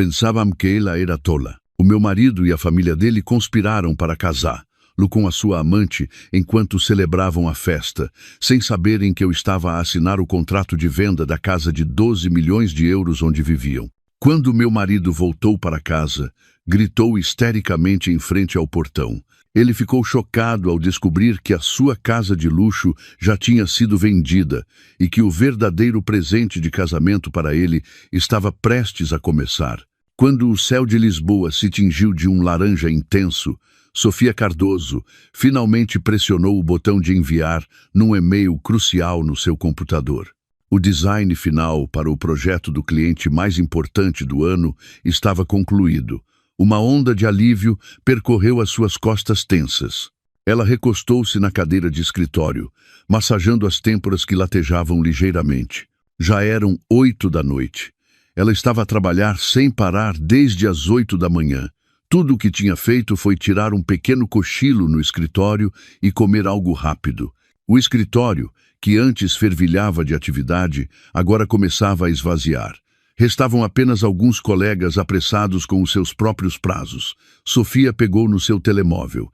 Pensava-me que ela era tola. O meu marido e a família dele conspiraram para casá-lo com a sua amante enquanto celebravam a festa, sem saberem que eu estava a assinar o contrato de venda da casa de 12 milhões de euros onde viviam. Quando meu marido voltou para casa, gritou histericamente em frente ao portão. Ele ficou chocado ao descobrir que a sua casa de luxo já tinha sido vendida e que o verdadeiro presente de casamento para ele estava prestes a começar. Quando o céu de Lisboa se tingiu de um laranja intenso, Sofia Cardoso finalmente pressionou o botão de enviar num e-mail crucial no seu computador. O design final para o projeto do cliente mais importante do ano estava concluído. Uma onda de alívio percorreu as suas costas tensas. Ela recostou-se na cadeira de escritório, massageando as têmporas que latejavam ligeiramente. Já eram 8 da noite. Ela estava a trabalhar sem parar desde as 8 da manhã. Tudo o que tinha feito foi tirar um pequeno cochilo no escritório e comer algo rápido. O escritório, que antes fervilhava de atividade, agora começava a esvaziar. Restavam apenas alguns colegas apressados com os seus próprios prazos. Sofia pegou no seu telemóvel.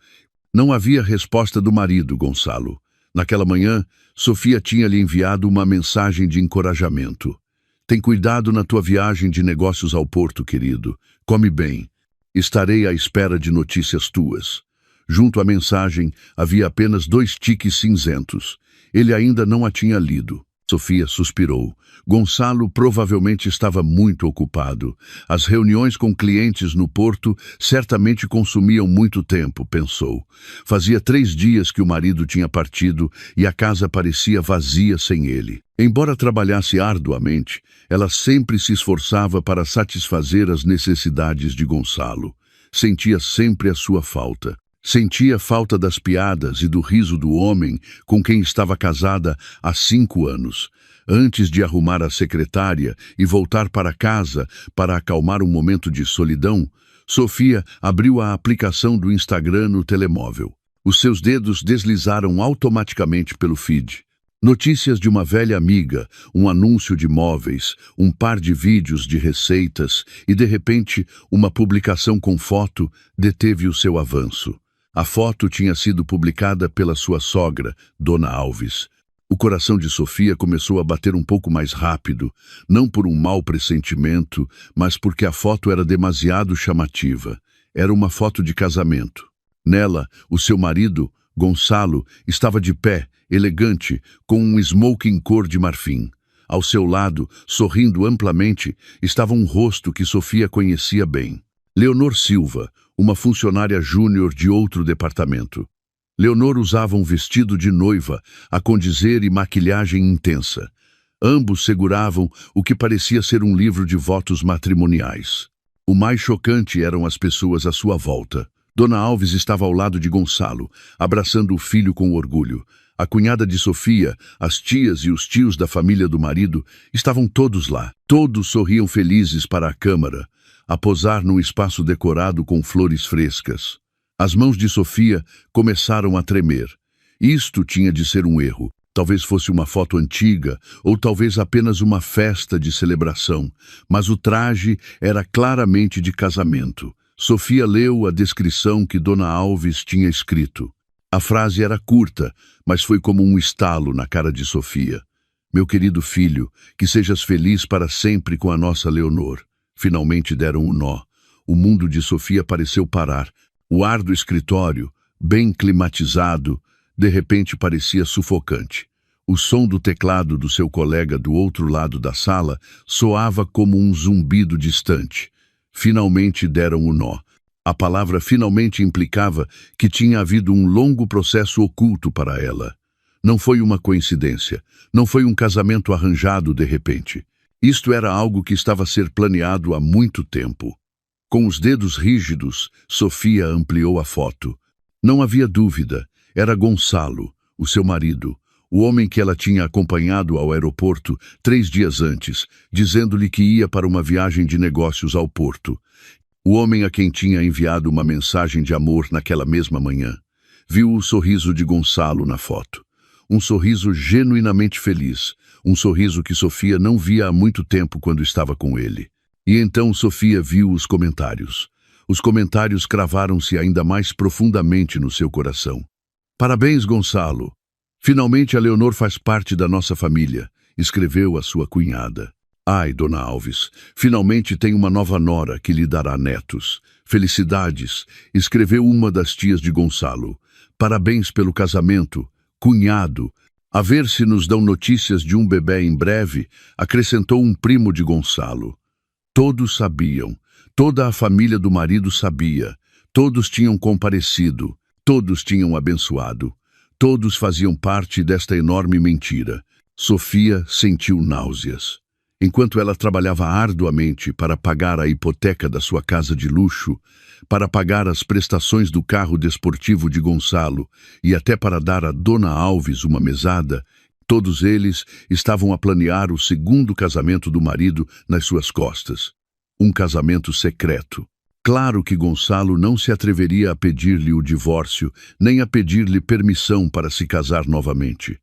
Não havia resposta do marido, Gonçalo. Naquela manhã, Sofia tinha lhe enviado uma mensagem de encorajamento. Tem cuidado na tua viagem de negócios ao Porto, querido. Come bem. Estarei à espera de notícias tuas. Junto à mensagem, havia apenas 2 tiques cinzentos. Ele ainda não a tinha lido. Sofia suspirou. Gonçalo provavelmente estava muito ocupado. As reuniões com clientes no Porto certamente consumiam muito tempo, pensou. Fazia 3 dias que o marido tinha partido e a casa parecia vazia sem ele. Embora trabalhasse arduamente, ela sempre se esforçava para satisfazer as necessidades de Gonçalo. Sentia sempre a sua falta. Sentia falta das piadas e do riso do homem com quem estava casada há 5 anos. Antes de arrumar a secretária e voltar para casa para acalmar um momento de solidão, Sofia abriu a aplicação do Instagram no telemóvel. Os seus dedos deslizaram automaticamente pelo feed. Notícias de uma velha amiga, um anúncio de móveis, um par de vídeos de receitas e, de repente, uma publicação com foto deteve o seu avanço. A foto tinha sido publicada pela sua sogra, Dona Alves. O coração de Sofia começou a bater um pouco mais rápido, não por um mau pressentimento, mas porque a foto era demasiado chamativa. Era uma foto de casamento. Nela, o seu marido, Gonçalo, estava de pé, elegante, com um smoking cor de marfim. Ao seu lado, sorrindo amplamente, estava um rosto que Sofia conhecia bem. Leonor Silva, uma funcionária júnior de outro departamento. Leonor usava um vestido de noiva, a condizer e maquilhagem intensa. Ambos seguravam o que parecia ser um livro de votos matrimoniais. O mais chocante eram as pessoas à sua volta. Dona Alves estava ao lado de Gonçalo, abraçando o filho com orgulho. A cunhada de Sofia, as tias e os tios da família do marido estavam todos lá. Todos sorriam felizes para a câmara, a posar num espaço decorado com flores frescas. As mãos de Sofia começaram a tremer. Isto tinha de ser um erro. Talvez fosse uma foto antiga, ou talvez apenas uma festa de celebração, mas o traje era claramente de casamento. Sofia leu a descrição que Dona Alves tinha escrito. A frase era curta, mas foi como um estalo na cara de Sofia. Meu querido filho, que sejas feliz para sempre com a nossa Leonor. Finalmente deram um nó. O mundo de Sofia pareceu parar. O ar do escritório, bem climatizado, de repente parecia sufocante. O som do teclado do seu colega do outro lado da sala soava como um zumbido distante. Finalmente deram o nó. A palavra finalmente implicava que tinha havido um longo processo oculto para ela. Não foi uma coincidência. Não foi um casamento arranjado de repente. Isto era algo que estava a ser planeado há muito tempo. Com os dedos rígidos, Sofia ampliou a foto. Não havia dúvida. Era Gonçalo, o seu marido, o homem que ela tinha acompanhado ao aeroporto 3 dias antes, dizendo-lhe que ia para uma viagem de negócios ao Porto. O homem a quem tinha enviado uma mensagem de amor naquela mesma manhã. Viu o sorriso de Gonçalo na foto. Um sorriso genuinamente feliz. Um sorriso que Sofia não via há muito tempo quando estava com ele. E então Sofia viu os comentários. Os comentários cravaram-se ainda mais profundamente no seu coração. Parabéns, Gonçalo. Finalmente a Leonor faz parte da nossa família, escreveu a sua cunhada. Ai, Dona Alves, finalmente tem uma nova nora que lhe dará netos. Felicidades, escreveu uma das tias de Gonçalo. Parabéns pelo casamento, cunhado. A ver se nos dão notícias de um bebê em breve, acrescentou um primo de Gonçalo. Todos sabiam, toda a família do marido sabia, todos tinham comparecido, todos tinham abençoado, todos faziam parte desta enorme mentira. Sofia sentiu náuseas. Enquanto ela trabalhava arduamente para pagar a hipoteca da sua casa de luxo, para pagar as prestações do carro desportivo de Gonçalo e até para dar a Dona Alves uma mesada, todos eles estavam a planear o segundo casamento do marido nas suas costas. Um casamento secreto. Claro que Gonçalo não se atreveria a pedir-lhe o divórcio, nem a pedir-lhe permissão para se casar novamente.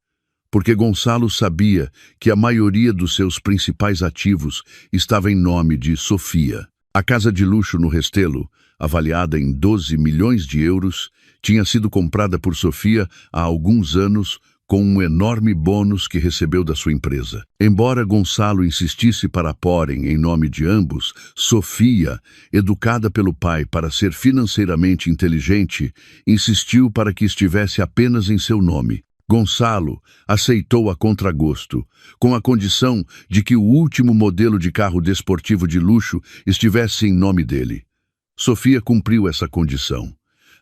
Porque Gonçalo sabia que a maioria dos seus principais ativos estava em nome de Sofia. A casa de luxo no Restelo, avaliada em 12 milhões de euros, tinha sido comprada por Sofia há alguns anos com um enorme bônus que recebeu da sua empresa. Embora Gonçalo insistisse para a porem em nome de ambos, Sofia, educada pelo pai para ser financeiramente inteligente, insistiu para que estivesse apenas em seu nome. Gonçalo aceitou a contragosto, com a condição de que o último modelo de carro desportivo de luxo estivesse em nome dele. Sofia cumpriu essa condição.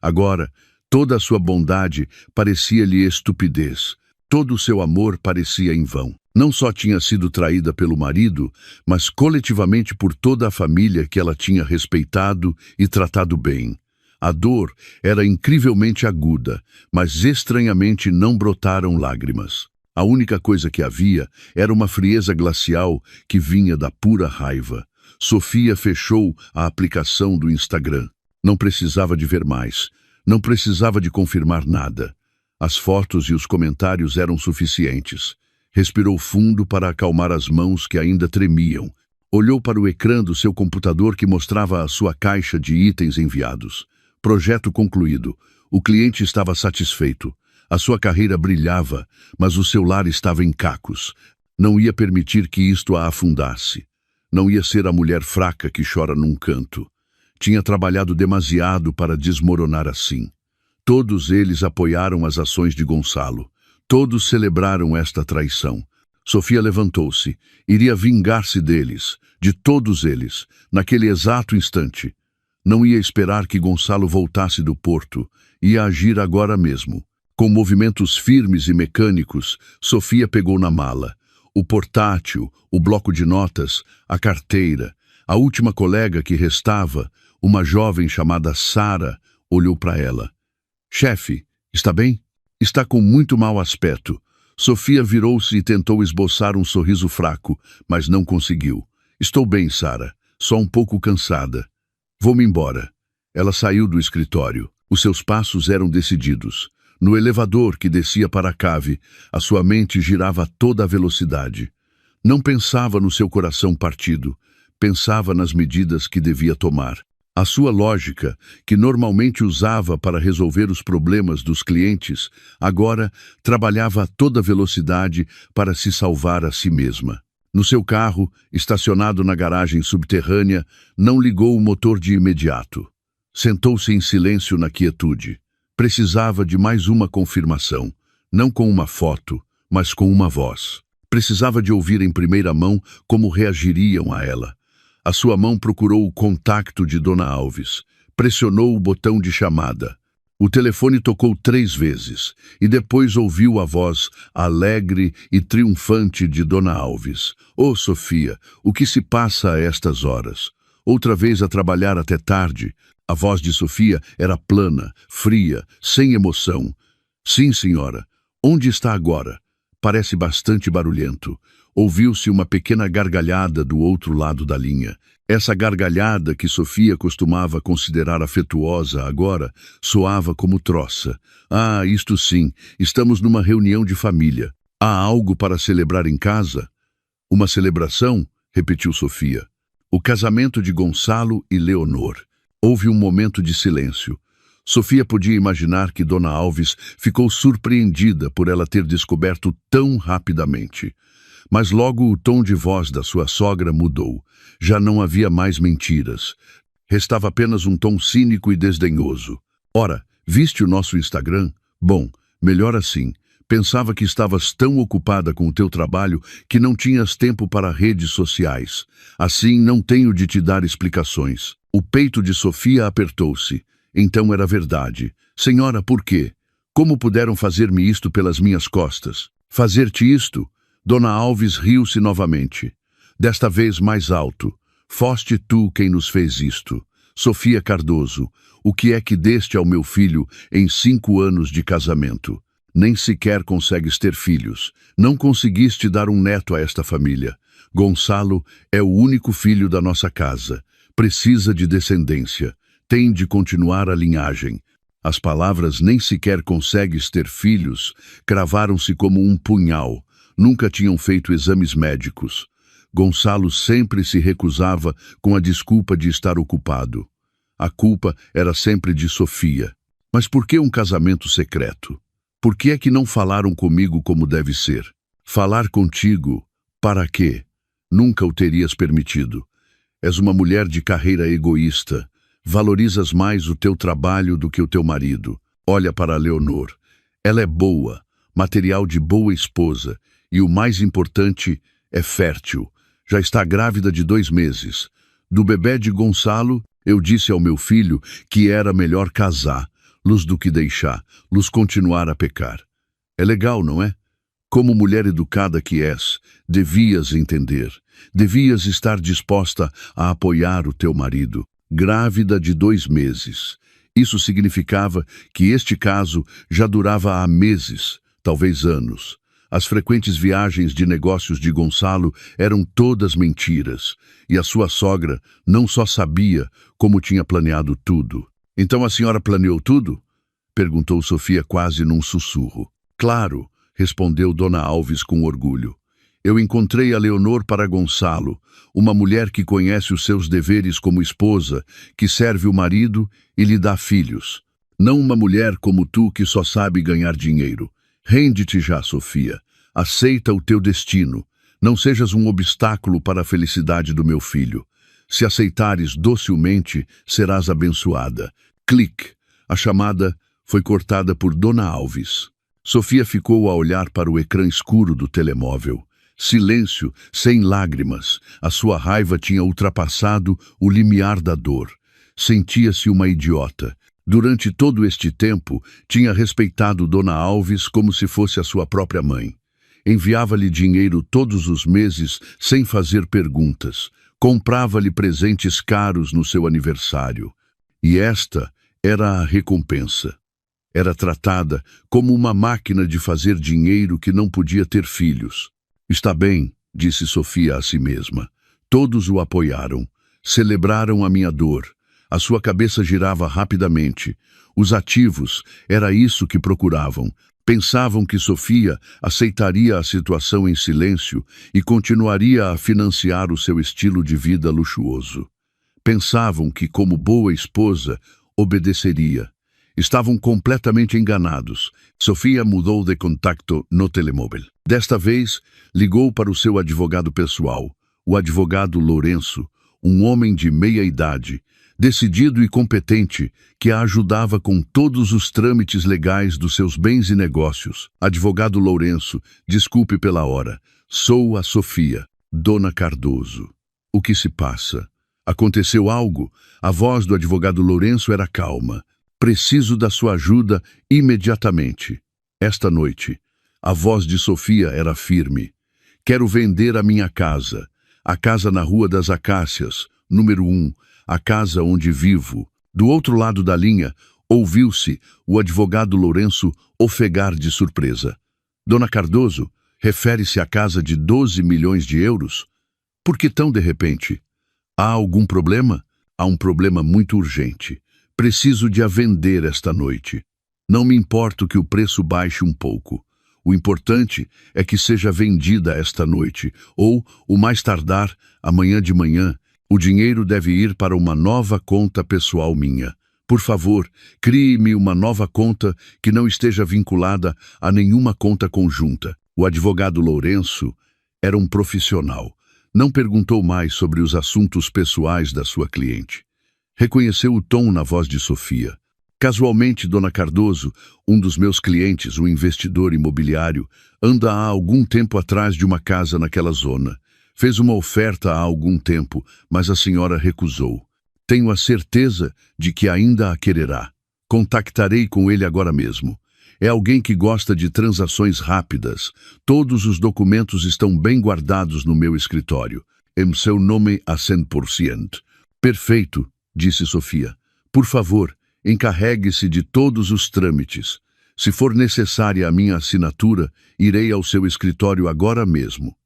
Agora, toda a sua bondade parecia-lhe estupidez, todo o seu amor parecia em vão. Não só tinha sido traída pelo marido, mas coletivamente por toda a família que ela tinha respeitado e tratado bem. A dor era incrivelmente aguda, mas estranhamente não brotaram lágrimas. A única coisa que havia era uma frieza glacial que vinha da pura raiva. Sofia fechou a aplicação do Instagram. Não precisava de ver mais. Não precisava de confirmar nada. As fotos e os comentários eram suficientes. Respirou fundo para acalmar as mãos que ainda tremiam. Olhou para o ecrã do seu computador que mostrava a sua caixa de itens enviados. Projeto concluído. O cliente estava satisfeito. A sua carreira brilhava, mas o seu lar estava em cacos. Não ia permitir que isto a afundasse. Não ia ser a mulher fraca que chora num canto. Tinha trabalhado demasiado para desmoronar assim. Todos eles apoiaram as ações de Gonçalo. Todos celebraram esta traição. Sofia levantou-se. Iria vingar-se deles, de todos eles, naquele exato instante. Não ia esperar que Gonçalo voltasse do porto. Ia agir agora mesmo. Com movimentos firmes e mecânicos, Sofia pegou na mala. O portátil, o bloco de notas, a carteira. A última colega que restava, uma jovem chamada Sara, olhou para ela. Chefe, está bem? Está com muito mau aspecto. Sofia virou-se e tentou esboçar um sorriso fraco, mas não conseguiu. Estou bem, Sara. Só um pouco cansada. Vou-me embora. Ela saiu do escritório. Os seus passos eram decididos. No elevador que descia para a cave, a sua mente girava a toda a velocidade. Não pensava no seu coração partido. Pensava nas medidas que devia tomar. A sua lógica, que normalmente usava para resolver os problemas dos clientes, agora trabalhava a toda velocidade para se salvar a si mesma. No seu carro, estacionado na garagem subterrânea, não ligou o motor de imediato. Sentou-se em silêncio na quietude. Precisava de mais uma confirmação, não com uma foto, mas com uma voz. Precisava de ouvir em primeira mão como reagiriam a ela. A sua mão procurou o contacto de Dona Alves. Pressionou o botão de chamada. O telefone tocou 3 vezes e depois ouviu a voz alegre e triunfante de Dona Alves. Oh, Sofia, o que se passa a estas horas? Outra vez a trabalhar até tarde. A voz de Sofia era plana, fria, sem emoção. Sim, senhora. Onde está agora? Parece bastante barulhento. Ouviu-se uma pequena gargalhada do outro lado da linha. Essa gargalhada que Sofia costumava considerar afetuosa agora soava como troça. Ah, isto sim, estamos numa reunião de família. Há algo para celebrar em casa? Uma celebração? Repetiu Sofia. O casamento de Gonçalo e Leonor. Houve um momento de silêncio. Sofia podia imaginar que Dona Alves ficou surpreendida por ela ter descoberto tão rapidamente. Mas logo o tom de voz da sua sogra mudou. Já não havia mais mentiras. Restava apenas um tom cínico e desdenhoso. Ora, viste o nosso Instagram? Bom, melhor assim. Pensava que estavas tão ocupada com o teu trabalho que não tinhas tempo para redes sociais. Assim, não tenho de te dar explicações. O peito de Sofia apertou-se. Então era verdade. Senhora, por quê? Como puderam fazer-me isto pelas minhas costas? Fazer-te isto? Dona Alves riu-se novamente. Desta vez mais alto. Foste tu quem nos fez isto. Sofia Cardoso, o que é que deste ao meu filho em 5 anos de casamento? Nem sequer consegues ter filhos. Não conseguiste dar um neto a esta família. Gonçalo é o único filho da nossa casa. Precisa de descendência. Tem de continuar a linhagem. As palavras "nem sequer consegues ter filhos" cravaram-se como um punhal. Nunca tinham feito exames médicos. Gonçalo sempre se recusava com a desculpa de estar ocupado. A culpa era sempre de Sofia. Mas por que um casamento secreto? Por que é que não falaram comigo como deve ser? Falar contigo, para quê? Nunca o terias permitido. És uma mulher de carreira egoísta. Valorizas mais o teu trabalho do que o teu marido. Olha para a Leonor. Ela é boa, material de boa esposa, e o mais importante, é fértil. Já está grávida de 2 meses. Do bebê de Gonçalo, eu disse ao meu filho que era melhor casá-los do que deixá-los continuar a pecar. É legal, não é? Como mulher educada que és, devias entender. Devias estar disposta a apoiar o teu marido. Grávida de 2 meses. Isso significava que este caso já durava há meses, talvez anos. As frequentes viagens de negócios de Gonçalo eram todas mentiras, e a sua sogra não só sabia, como tinha planeado tudo. Então a senhora planeou tudo? Perguntou Sofia quase num sussurro. Claro, respondeu Dona Alves com orgulho. Eu encontrei a Leonor para Gonçalo, uma mulher que conhece os seus deveres como esposa, que serve o marido e lhe dá filhos. Não uma mulher como tu que só sabe ganhar dinheiro. Rende-te já, Sofia. Aceita o teu destino. Não sejas um obstáculo para a felicidade do meu filho. Se aceitares docilmente, serás abençoada. Clique. A chamada foi cortada por Dona Alves. Sofia ficou a olhar para o ecrã escuro do telemóvel. Silêncio, sem lágrimas. A sua raiva tinha ultrapassado o limiar da dor. Sentia-se uma idiota. Durante todo este tempo, tinha respeitado Dona Alves como se fosse a sua própria mãe. Enviava-lhe dinheiro todos os meses sem fazer perguntas. Comprava-lhe presentes caros no seu aniversário. E esta era a recompensa. Era tratada como uma máquina de fazer dinheiro que não podia ter filhos. Está bem, disse Sofia a si mesma. Todos o apoiaram. Celebraram a minha dor. A sua cabeça girava rapidamente. Os ativos, era isso que procuravam. Pensavam que Sofia aceitaria a situação em silêncio e continuaria a financiar o seu estilo de vida luxuoso. Pensavam que, como boa esposa, obedeceria. Estavam completamente enganados. Sofia mudou de contacto no telemóvel. Desta vez, ligou para o seu advogado pessoal, o advogado Lourenço, um homem de meia-idade, decidido e competente, que a ajudava com todos os trâmites legais dos seus bens e negócios. Advogado Lourenço, desculpe pela hora. Sou a Sofia, Dona Cardoso. O que se passa? Aconteceu algo? A voz do advogado Lourenço era calma. Preciso da sua ajuda imediatamente. Esta noite, a voz de Sofia era firme. Quero vender a minha casa. A casa na Rua das Acácias, número 1, a casa onde vivo. Do outro lado da linha, ouviu-se o advogado Lourenço ofegar de surpresa. Dona Cardoso, refere-se à casa de 12 milhões de euros? Por que tão de repente? Há algum problema? Há um problema muito urgente. Preciso de a vender esta noite. Não me importo que o preço baixe um pouco. O importante é que seja vendida esta noite, ou, o mais tardar, amanhã de manhã, O dinheiro deve ir para uma nova conta pessoal minha. Por favor, crie-me uma nova conta que não esteja vinculada a nenhuma conta conjunta. O advogado Lourenço era um profissional. Não perguntou mais sobre os assuntos pessoais da sua cliente. Reconheceu o tom na voz de Sofia. Casualmente, Dona Cardoso, um dos meus clientes, um investidor imobiliário, anda há algum tempo atrás de uma casa naquela zona. Fez uma oferta há algum tempo, mas a senhora recusou. Tenho a certeza de que ainda a quererá. Contactarei com ele agora mesmo. É alguém que gosta de transações rápidas. Todos os documentos estão bem guardados no meu escritório. Em seu nome a 100%. Perfeito, disse Sofia. Por favor, encarregue-se de todos os trâmites. Se for necessária a minha assinatura, irei ao seu escritório agora mesmo.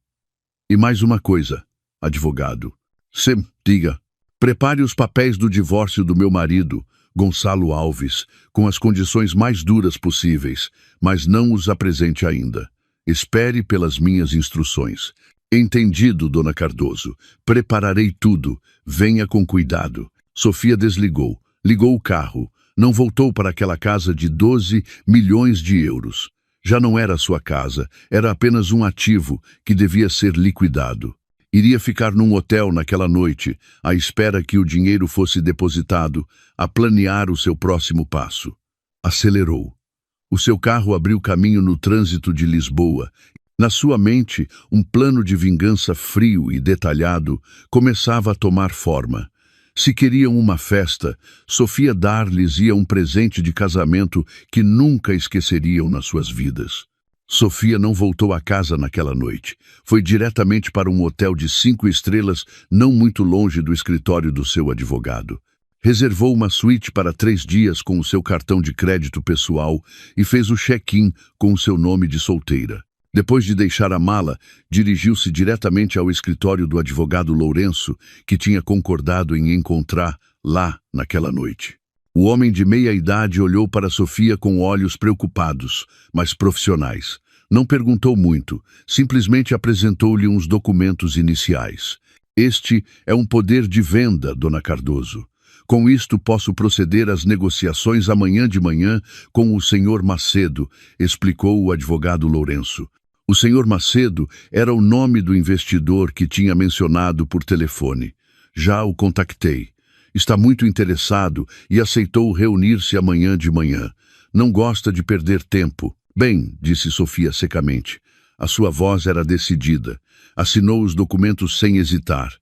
E mais uma coisa, advogado. Sim, diga. Prepare os papéis do divórcio do meu marido, Gonçalo Alves, com as condições mais duras possíveis, mas não os apresente ainda. Espere pelas minhas instruções. Entendido, Dona Cardoso. Prepararei tudo. Venha com cuidado. Sofia desligou. Ligou o carro. Não voltou para aquela casa de 12 milhões de euros. Já não era sua casa, era apenas um ativo que devia ser liquidado. Iria ficar num hotel naquela noite, à espera que o dinheiro fosse depositado, a planear o seu próximo passo. Acelerou. O seu carro abriu caminho no trânsito de Lisboa. Na sua mente, um plano de vingança frio e detalhado começava a tomar forma. Se queriam uma festa, Sofia dar-lhes-ia um presente de casamento que nunca esqueceriam nas suas vidas. Sofia não voltou a casa naquela noite. Foi diretamente para um hotel de 5 estrelas, não muito longe do escritório do seu advogado. Reservou uma suíte para 3 dias com o seu cartão de crédito pessoal e fez o check-in com o seu nome de solteira. Depois de deixar a mala, dirigiu-se diretamente ao escritório do advogado Lourenço, que tinha concordado em encontrar lá naquela noite. O homem de meia idade olhou para Sofia com olhos preocupados, mas profissionais. Não perguntou muito, simplesmente apresentou-lhe uns documentos iniciais. Este é um poder de venda, Dona Cardoso. Com isto posso proceder às negociações amanhã de manhã com o senhor Macedo, explicou o advogado Lourenço. O senhor Macedo era o nome do investidor que tinha mencionado por telefone. Já o contactei. Está muito interessado e aceitou reunir-se amanhã de manhã. Não gosta de perder tempo. Bem, disse Sofia secamente. A sua voz era decidida. Assinou os documentos sem hesitar.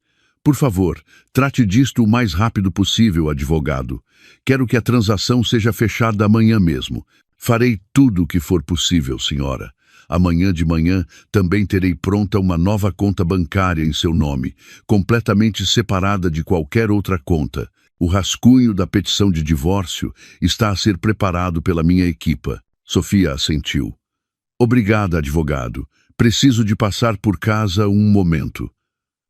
Por favor, trate disto o mais rápido possível, advogado. Quero que a transação seja fechada amanhã mesmo. Farei tudo o que for possível, senhora. Amanhã de manhã também terei pronta uma nova conta bancária em seu nome, completamente separada de qualquer outra conta. O rascunho da petição de divórcio está a ser preparado pela minha equipa. Sofia assentiu. Obrigada, advogado. Preciso de passar por casa um momento.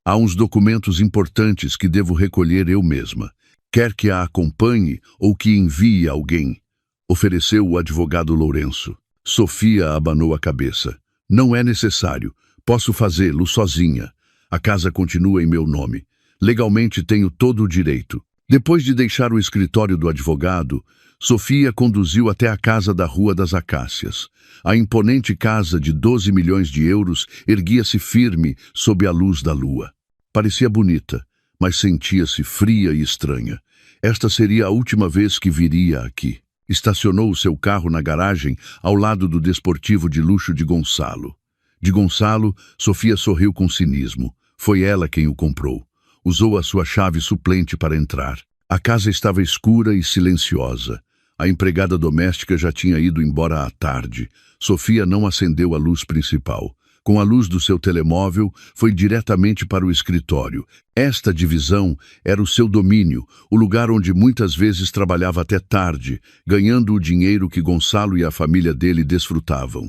Há uns documentos importantes que devo recolher eu mesma. Quer que a acompanhe ou que envie alguém? Ofereceu o advogado Lourenço. Sofia abanou a cabeça. Não é necessário. Posso fazê-lo sozinha. A casa continua em meu nome. Legalmente tenho todo o direito. Depois de deixar o escritório do advogado, Sofia conduziu até a casa da Rua das Acácias. A imponente casa de 12 milhões de euros erguia-se firme sob a luz da lua. Parecia bonita, mas sentia-se fria e estranha. Esta seria a última vez que viria aqui. Estacionou o seu carro na garagem ao lado do desportivo de luxo de Gonçalo. De Gonçalo, Sofia sorriu com cinismo. Foi ela quem o comprou. Usou a sua chave suplente para entrar. A casa estava escura e silenciosa. A empregada doméstica já tinha ido embora à tarde. Sofia não acendeu a luz principal. Com a luz do seu telemóvel, foi diretamente para o escritório. Esta divisão era o seu domínio, o lugar onde muitas vezes trabalhava até tarde, ganhando o dinheiro que Gonçalo e a família dele desfrutavam.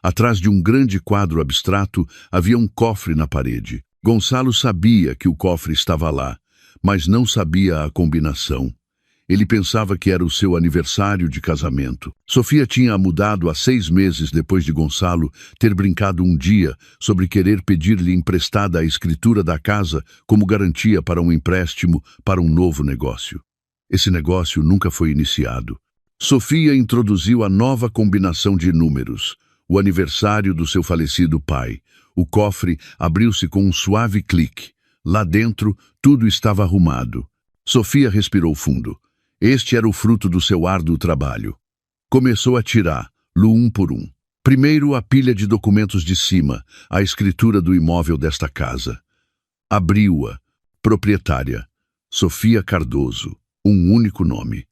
Atrás de um grande quadro abstrato, havia um cofre na parede. Gonçalo sabia que o cofre estava lá, mas não sabia a combinação. Ele pensava que era o seu aniversário de casamento. Sofia tinha mudado há 6 meses depois de Gonçalo ter brincado um dia sobre querer pedir-lhe emprestada a escritura da casa como garantia para um empréstimo para um novo negócio. Esse negócio nunca foi iniciado. Sofia introduziu a nova combinação de números, o aniversário do seu falecido pai. O cofre abriu-se com um suave clique. Lá dentro, tudo estava arrumado. Sofia respirou fundo. Este era o fruto do seu árduo trabalho. Começou a tirá-lo um por um. Primeiro, a pilha de documentos de cima, a escritura do imóvel desta casa. Abriu-a. Proprietária. Sofia Cardoso. Um único nome.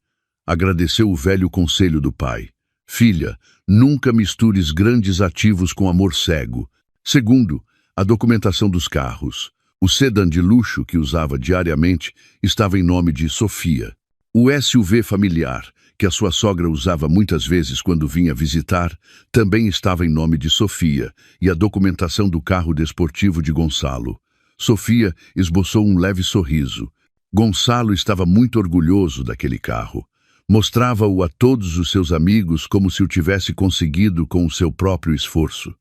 Agradeceu o velho conselho do pai. Filha, nunca mistures grandes ativos com amor cego. Segundo, a documentação dos carros. O sedã de luxo que usava diariamente estava em nome de Sofia. O SUV familiar, que a sua sogra usava muitas vezes quando vinha visitar, também estava em nome de Sofia, e a documentação do carro desportivo de Gonçalo. Sofia esboçou um leve sorriso. Gonçalo estava muito orgulhoso daquele carro. Mostrava-o a todos os seus amigos como se o tivesse conseguido com o seu próprio esforço.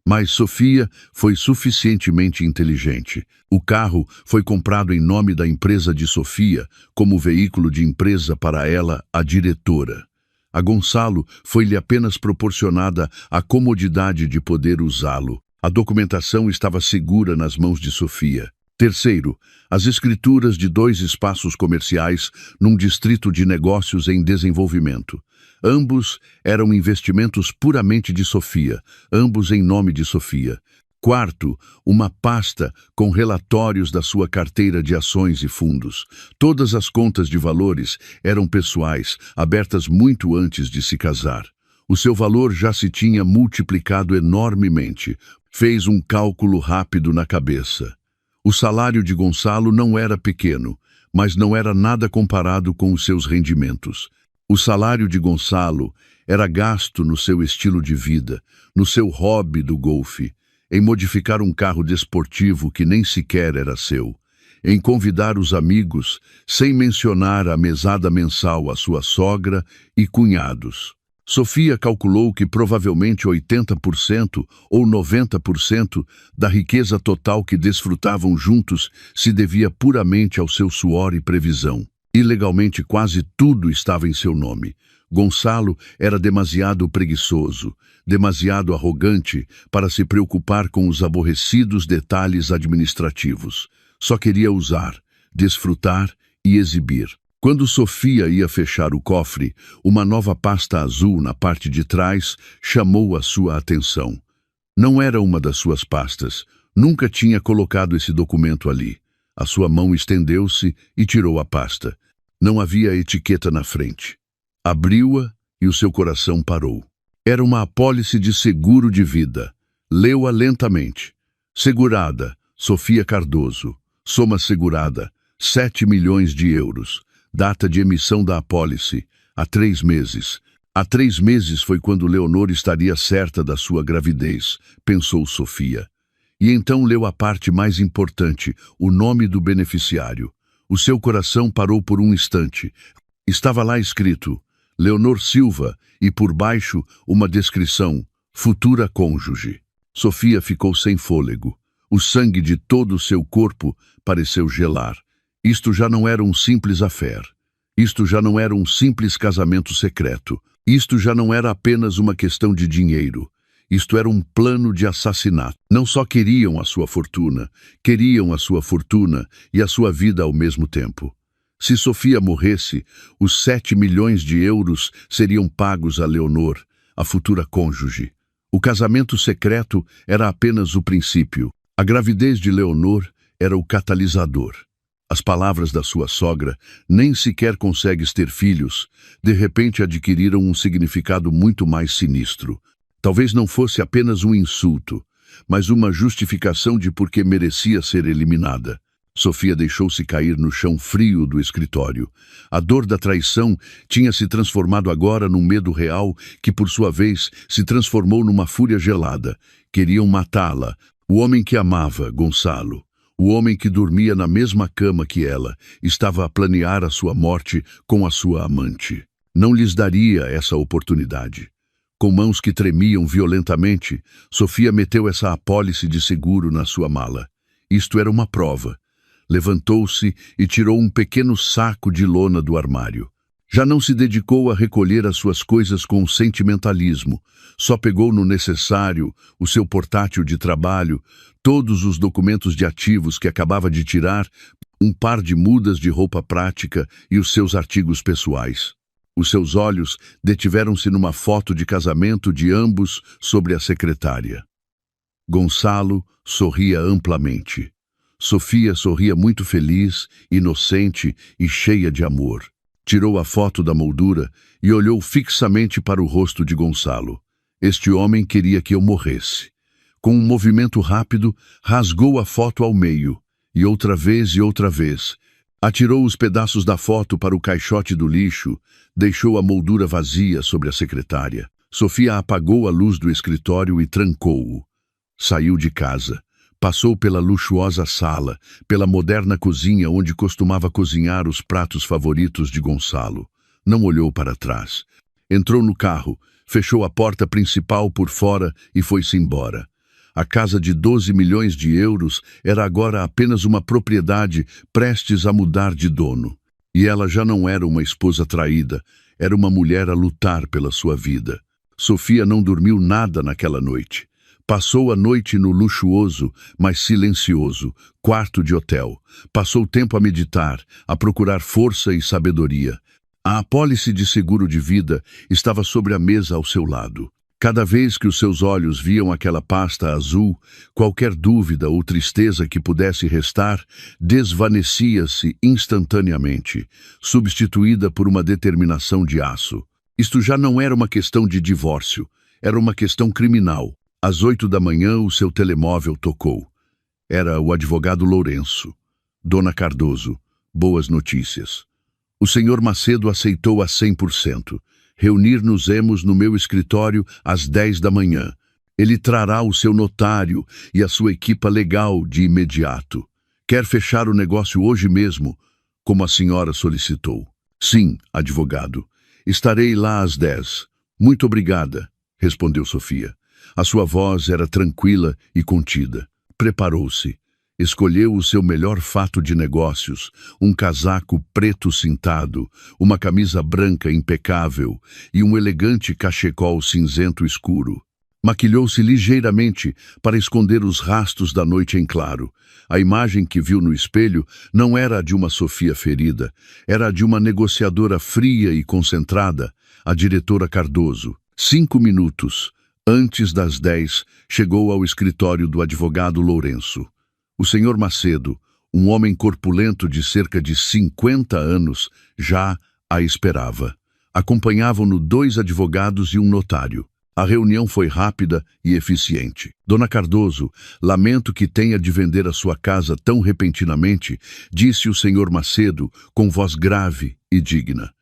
Mas Sofia foi suficientemente inteligente. O carro foi comprado em nome da empresa de Sofia, como veículo de empresa para ela, a diretora. A Gonçalo foi-lhe apenas proporcionada a comodidade de poder usá-lo. A documentação estava segura nas mãos de Sofia. Terceiro, as escrituras de 2 espaços comerciais num distrito de negócios em desenvolvimento. Ambos eram investimentos puramente de Sofia, ambos em nome de Sofia. Quarto, uma pasta com relatórios da sua carteira de ações e fundos. Todas as contas de valores eram pessoais, abertas muito antes de se casar. O seu valor já se tinha multiplicado enormemente. Fez um cálculo rápido na cabeça. O salário de Gonçalo não era pequeno, mas não era nada comparado com os seus rendimentos. O salário de Gonçalo era gasto no seu estilo de vida, no seu hobby do golfe, em modificar um carro desportivo que nem sequer era seu, em convidar os amigos, sem mencionar a mesada mensal à sua sogra e cunhados. Sofia calculou que provavelmente 80% ou 90% da riqueza total que desfrutavam juntos se devia puramente ao seu suor e previsão. Ilegalmente, quase tudo estava em seu nome. Gonçalo era demasiado preguiçoso, demasiado arrogante para se preocupar com os aborrecidos detalhes administrativos. Só queria usar, desfrutar e exibir. Quando Sofia ia fechar o cofre, uma nova pasta azul na parte de trás chamou a sua atenção. Não era uma das suas pastas. Nunca tinha colocado esse documento ali. A sua mão estendeu-se e tirou a pasta. Não havia etiqueta na frente. Abriu-a e o seu coração parou. Era uma apólice de seguro de vida. Leu-a lentamente. Segurada, Sofia Cardoso. Soma segurada, 7 milhões de euros. Data de emissão da apólice, há 3 meses. Há 3 meses foi quando Leonor estaria certa da sua gravidez, pensou Sofia. E então leu a parte mais importante, o nome do beneficiário. O seu coração parou por um instante. Estava lá escrito, Leonor Silva, e por baixo uma descrição, futura cônjuge. Sofia ficou sem fôlego. O sangue de todo o seu corpo pareceu gelar. Isto já não era um simples affair. Isto já não era um simples casamento secreto. Isto já não era apenas uma questão de dinheiro. Isto era um plano de assassinato. Não só queriam a sua fortuna e a sua vida ao mesmo tempo. Se Sofia morresse, os 7 milhões de euros seriam pagos a Leonor, a futura cônjuge. O casamento secreto era apenas o princípio. A gravidez de Leonor era o catalisador. As palavras da sua sogra, nem sequer consegues ter filhos, de repente adquiriram um significado muito mais sinistro. Talvez não fosse apenas um insulto, mas uma justificação de por que merecia ser eliminada. Sofia deixou-se cair no chão frio do escritório. A dor da traição tinha se transformado agora num medo real que, por sua vez, se transformou numa fúria gelada. Queriam matá-la. O homem que amava, Gonçalo. O homem que dormia na mesma cama que ela estava a planear a sua morte com a sua amante. Não lhes daria essa oportunidade. Com mãos que tremiam violentamente, Sofia meteu essa apólice de seguro na sua mala. Isto era uma prova. Levantou-se e tirou um pequeno saco de lona do armário. Já não se dedicou a recolher as suas coisas com sentimentalismo. Só pegou no necessário, o seu portátil de trabalho, todos os documentos de ativos que acabava de tirar, um par de mudas de roupa prática e os seus artigos pessoais. Os seus olhos detiveram-se numa foto de casamento de ambos sobre a secretária. Gonçalo sorria amplamente. Sofia sorria muito feliz, inocente e cheia de amor. Tirou a foto da moldura e olhou fixamente para o rosto de Gonçalo. Este homem queria que eu morresse. Com um movimento rápido, rasgou a foto ao meio, e outra vez, atirou os pedaços da foto para o caixote do lixo, deixou a moldura vazia sobre a secretária. Sofia apagou a luz do escritório e trancou-o. Saiu de casa. Passou pela luxuosa sala, pela moderna cozinha onde costumava cozinhar os pratos favoritos de Gonçalo. Não olhou para trás. Entrou no carro, fechou a porta principal por fora e foi-se embora. A casa de 12 milhões de euros era agora apenas uma propriedade prestes a mudar de dono. E ela já não era uma esposa traída, era uma mulher a lutar pela sua vida. Sofia não dormiu nada naquela noite. Passou a noite no luxuoso, mas silencioso, quarto de hotel. Passou tempo a meditar, a procurar força e sabedoria. A apólice de seguro de vida estava sobre a mesa ao seu lado. Cada vez que os seus olhos viam aquela pasta azul, qualquer dúvida ou tristeza que pudesse restar desvanecia-se instantaneamente, substituída por uma determinação de aço. Isto já não era uma questão de divórcio, era uma questão criminal. Às 8 da manhã, o seu telemóvel tocou. Era o advogado Lourenço. Dona Cardoso, boas notícias. O senhor Macedo aceitou a 100%. Reunir-nos-emos no meu escritório às 10 da manhã. Ele trará o seu notário e a sua equipa legal de imediato. Quer fechar o negócio hoje mesmo, como a senhora solicitou? Sim, advogado. Estarei lá às 10. Muito obrigada, respondeu Sofia. A sua voz era tranquila e contida. Preparou-se. Escolheu o seu melhor fato de negócios, um casaco preto cintado, uma camisa branca impecável e um elegante cachecol cinzento escuro. Maquilhou-se ligeiramente para esconder os rastros da noite em claro. A imagem que viu no espelho não era a de uma Sofia ferida, era a de uma negociadora fria e concentrada, a diretora Cardoso. 5 minutos antes das 10, chegou ao escritório do advogado Lourenço. O senhor Macedo, um homem corpulento de cerca de 50 anos, já a esperava. Acompanhavam-no 2 advogados e um notário. A reunião foi rápida e eficiente. Dona Cardoso, lamento que tenha de vender a sua casa tão repentinamente, disse o senhor Macedo com voz grave e digna.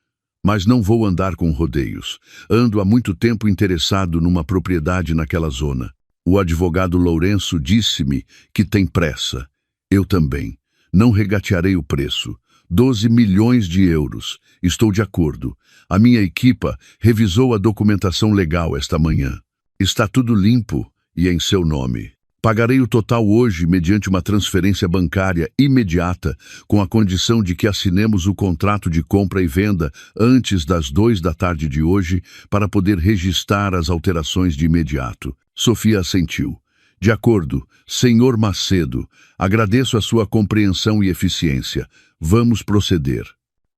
Mas não vou andar com rodeios. Ando há muito tempo interessado numa propriedade naquela zona. O advogado Lourenço disse-me que tem pressa. Eu também. Não regatearei o preço. 12 milhões de euros. Estou de acordo. A minha equipa revisou a documentação legal esta manhã. Está tudo limpo e em seu nome. Pagarei o total hoje mediante uma transferência bancária imediata, com a condição de que assinemos o contrato de compra e venda antes das 2 da tarde de hoje, para poder registrar as alterações de imediato. Sofia assentiu. De acordo, senhor Macedo, agradeço a sua compreensão e eficiência. Vamos proceder.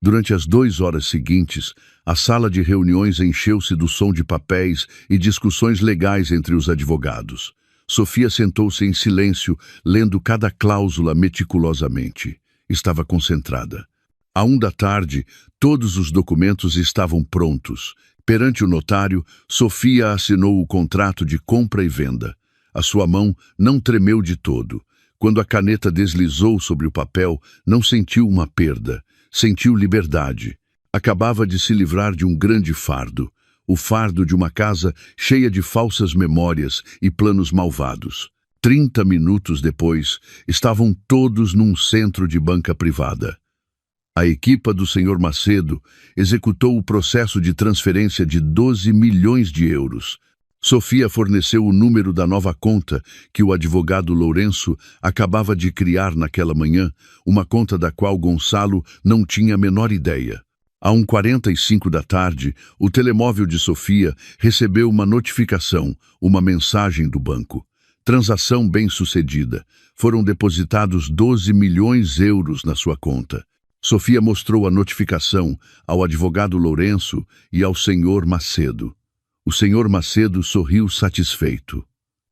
Durante as 2 horas seguintes, a sala de reuniões encheu-se do som de papéis e discussões legais entre os advogados. Sofia sentou-se em silêncio, lendo cada cláusula meticulosamente. Estava concentrada. À 1 da tarde, todos os documentos estavam prontos. Perante o notário, Sofia assinou o contrato de compra e venda. A sua mão não tremeu de todo. Quando a caneta deslizou sobre o papel, não sentiu uma perda. Sentiu liberdade. Acabava de se livrar de um grande fardo. O fardo de uma casa cheia de falsas memórias e planos malvados. 30 minutos depois, estavam todos num centro de banca privada. A equipa do Sr. Macedo executou o processo de transferência de 12 milhões de euros. Sofia forneceu o número da nova conta que o advogado Lourenço acabava de criar naquela manhã, uma conta da qual Gonçalo não tinha a menor ideia. À 1h45 da tarde, o telemóvel de Sofia recebeu uma notificação, uma mensagem do banco. Transação bem-sucedida. Foram depositados 12 milhões de euros na sua conta. Sofia mostrou a notificação ao advogado Lourenço e ao senhor Macedo. O senhor Macedo sorriu satisfeito.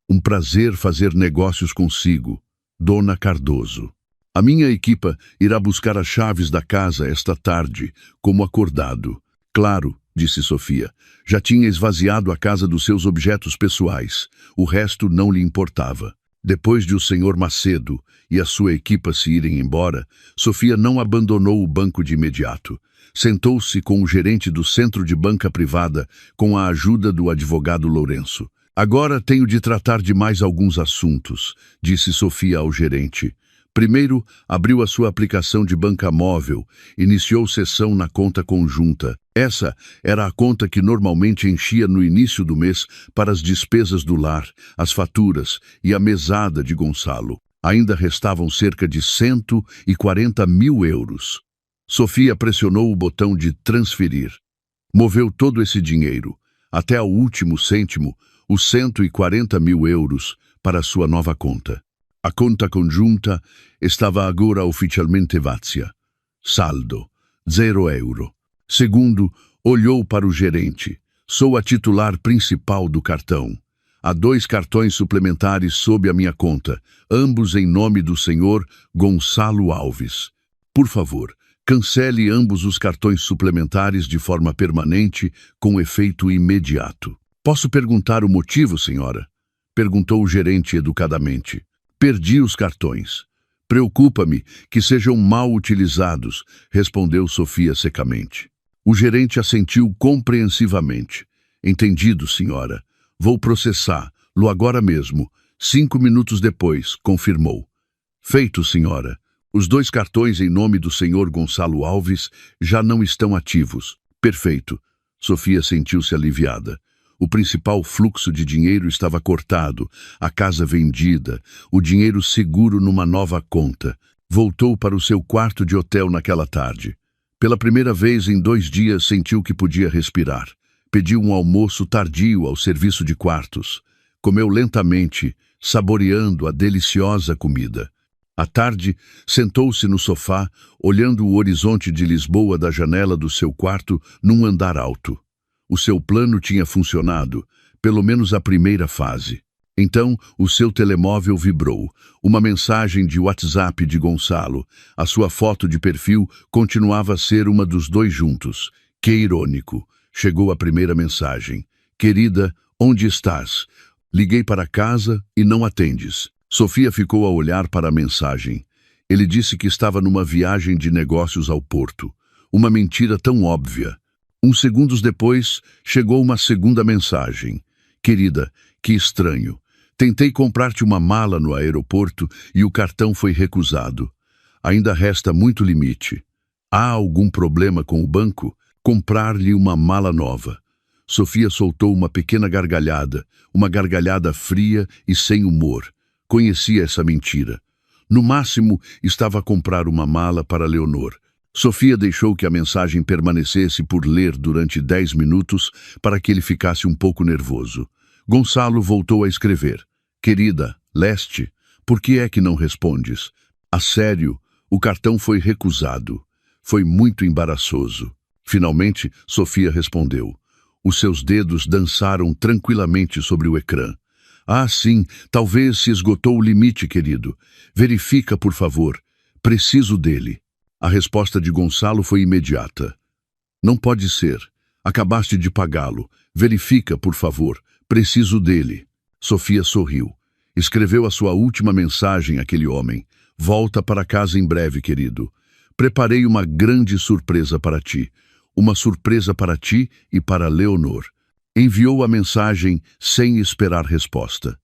Um prazer fazer negócios consigo, Dona Cardoso. A minha equipa irá buscar as chaves da casa esta tarde, como acordado. Claro, disse Sofia. Já tinha esvaziado a casa dos seus objetos pessoais. O resto não lhe importava. Depois de o senhor Macedo e a sua equipa se irem embora, Sofia não abandonou o banco de imediato. Sentou-se com o gerente do centro de banca privada com a ajuda do advogado Lourenço. Agora tenho de tratar de mais alguns assuntos, disse Sofia ao gerente. Primeiro, abriu a sua aplicação de banca móvel, iniciou sessão na conta conjunta. Essa era a conta que normalmente enchia no início do mês para as despesas do lar, as faturas e a mesada de Gonçalo. Ainda restavam cerca de 140 mil euros. Sofia pressionou o botão de transferir. Moveu todo esse dinheiro, até ao último cêntimo, os 140 mil euros, para sua nova conta. A conta conjunta estava agora oficialmente vazia. Saldo, 0 euro. Segundo, olhou para o gerente. Sou a titular principal do cartão. Há 2 cartões suplementares sob a minha conta, ambos em nome do senhor Gonçalo Alves. Por favor, cancele ambos os cartões suplementares de forma permanente, com efeito imediato. Posso perguntar o motivo, senhora? Perguntou o gerente educadamente. Perdi os cartões. Preocupa-me que sejam mal utilizados, respondeu Sofia secamente. O gerente assentiu compreensivamente. Entendido, senhora. Vou processá-lo agora mesmo. 5 minutos depois, confirmou. Feito, senhora. Os 2 cartões em nome do senhor Gonçalo Alves já não estão ativos. Perfeito. Sofia sentiu-se aliviada. O principal fluxo de dinheiro estava cortado, a casa vendida, o dinheiro seguro numa nova conta. Voltou para o seu quarto de hotel naquela tarde. Pela primeira vez em 2 dias sentiu que podia respirar. Pediu um almoço tardio ao serviço de quartos. Comeu lentamente, saboreando a deliciosa comida. À tarde, sentou-se no sofá, olhando o horizonte de Lisboa da janela do seu quarto num andar alto. O seu plano tinha funcionado, pelo menos a primeira fase. Então, o seu telemóvel vibrou. Uma mensagem de WhatsApp de Gonçalo. A sua foto de perfil continuava a ser uma dos 2 juntos. Que irônico. Chegou a primeira mensagem. Querida, onde estás? Liguei para casa e não atendes. Sofia ficou a olhar para a mensagem. Ele disse que estava numa viagem de negócios ao Porto. Uma mentira tão óbvia. Uns segundos depois, chegou uma segunda mensagem. Querida, que estranho. Tentei comprar-te uma mala no aeroporto e o cartão foi recusado. Ainda resta muito limite. Há algum problema com o banco? Comprar-lhe uma mala nova. Sofia soltou uma pequena gargalhada, uma gargalhada fria e sem humor. Conhecia essa mentira. No máximo, estava a comprar uma mala para Leonor. Sofia deixou que a mensagem permanecesse por ler durante 10 minutos para que ele ficasse um pouco nervoso. Gonçalo voltou a escrever. Querida, leste, por que é que não respondes? A sério, o cartão foi recusado. Foi muito embaraçoso. Finalmente, Sofia respondeu. Os seus dedos dançaram tranquilamente sobre o ecrã. Ah, sim, talvez se esgotou o limite, querido. Verifica, por favor. Preciso dele. A resposta de Gonçalo foi imediata. Não pode ser. Acabaste de pagá-lo. Verifica, por favor. Preciso dele. Sofia sorriu. Escreveu a sua última mensagem àquele homem. Volta para casa em breve, querido. Preparei uma grande surpresa para ti. Uma surpresa para ti e para Leonor. Enviou a mensagem sem esperar resposta.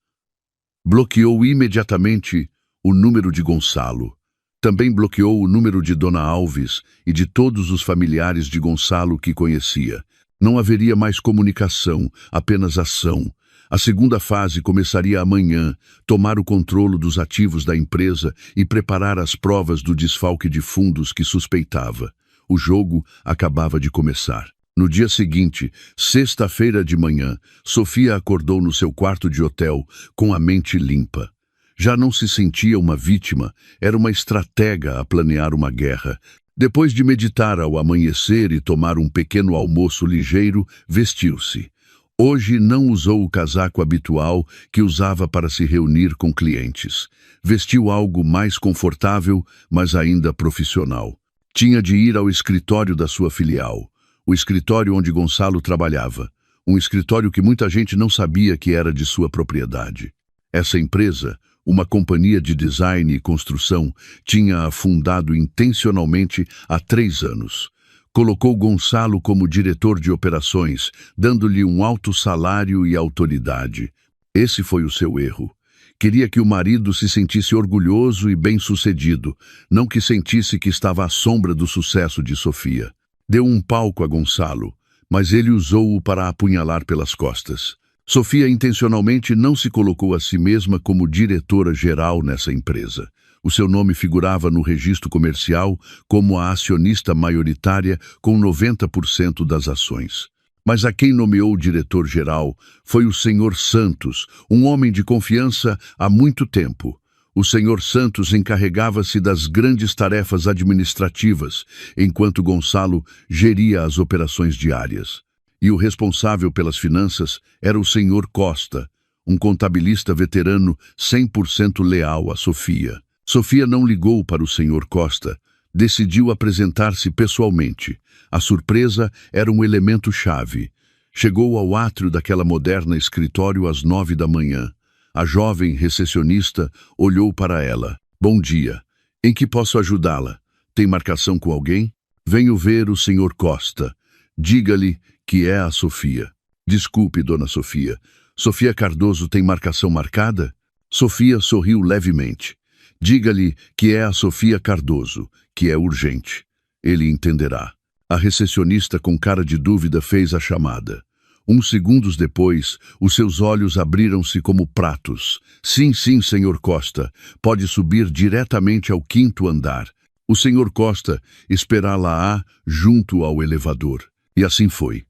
Bloqueou imediatamente o número de Gonçalo. Também bloqueou o número de Dona Alves e de todos os familiares de Gonçalo que conhecia. Não haveria mais comunicação, apenas ação. A segunda fase começaria amanhã, tomar o controle dos ativos da empresa e preparar as provas do desfalque de fundos que suspeitava. O jogo acabava de começar. No dia seguinte, sexta-feira de manhã, Sofia acordou no seu quarto de hotel com a mente limpa. Já não se sentia uma vítima, era uma estratega a planear uma guerra. Depois de meditar ao amanhecer e tomar um pequeno almoço ligeiro, vestiu-se. Hoje não usou o casaco habitual que usava para se reunir com clientes. Vestiu algo mais confortável, mas ainda profissional. Tinha de ir ao escritório da sua filial, o escritório onde Gonçalo trabalhava, um escritório que muita gente não sabia que era de sua propriedade. Essa empresa, uma companhia de design e construção, tinha fundado intencionalmente há 3 anos. Colocou Gonçalo como diretor de operações, dando-lhe um alto salário e autoridade. Esse foi o seu erro. Queria que o marido se sentisse orgulhoso e bem-sucedido, não que sentisse que estava à sombra do sucesso de Sofia. Deu um palco a Gonçalo, mas ele usou-o para apunhalar pelas costas. Sofia intencionalmente não se colocou a si mesma como diretora-geral nessa empresa. O seu nome figurava no registro comercial como a acionista maioritária com 90% das ações. Mas a quem nomeou o diretor-geral foi o Sr. Santos, um homem de confiança há muito tempo. O Sr. Santos encarregava-se das grandes tarefas administrativas, enquanto Gonçalo geria as operações diárias. E o responsável pelas finanças era o Sr. Costa, um contabilista veterano 100% leal a Sofia. Sofia não ligou para o Sr. Costa, decidiu apresentar-se pessoalmente. A surpresa era um elemento-chave. Chegou ao átrio daquela moderna escritório às 9 da manhã. A jovem recepcionista olhou para ela. Bom dia. Em que posso ajudá-la? Tem marcação com alguém? Venho ver o Sr. Costa. Diga-lhe que é a Sofia. Desculpe, dona Sofia. Sofia Cardoso tem marcação marcada? Sofia sorriu levemente. Diga-lhe que é a Sofia Cardoso, que é urgente. Ele entenderá. A recepcionista com cara de dúvida fez a chamada. Uns segundos depois, os seus olhos abriram-se como pratos. Sim, sim, Sr. Costa. Pode subir diretamente ao 5º andar. O Sr. Costa esperá-la-á junto ao elevador. E assim foi.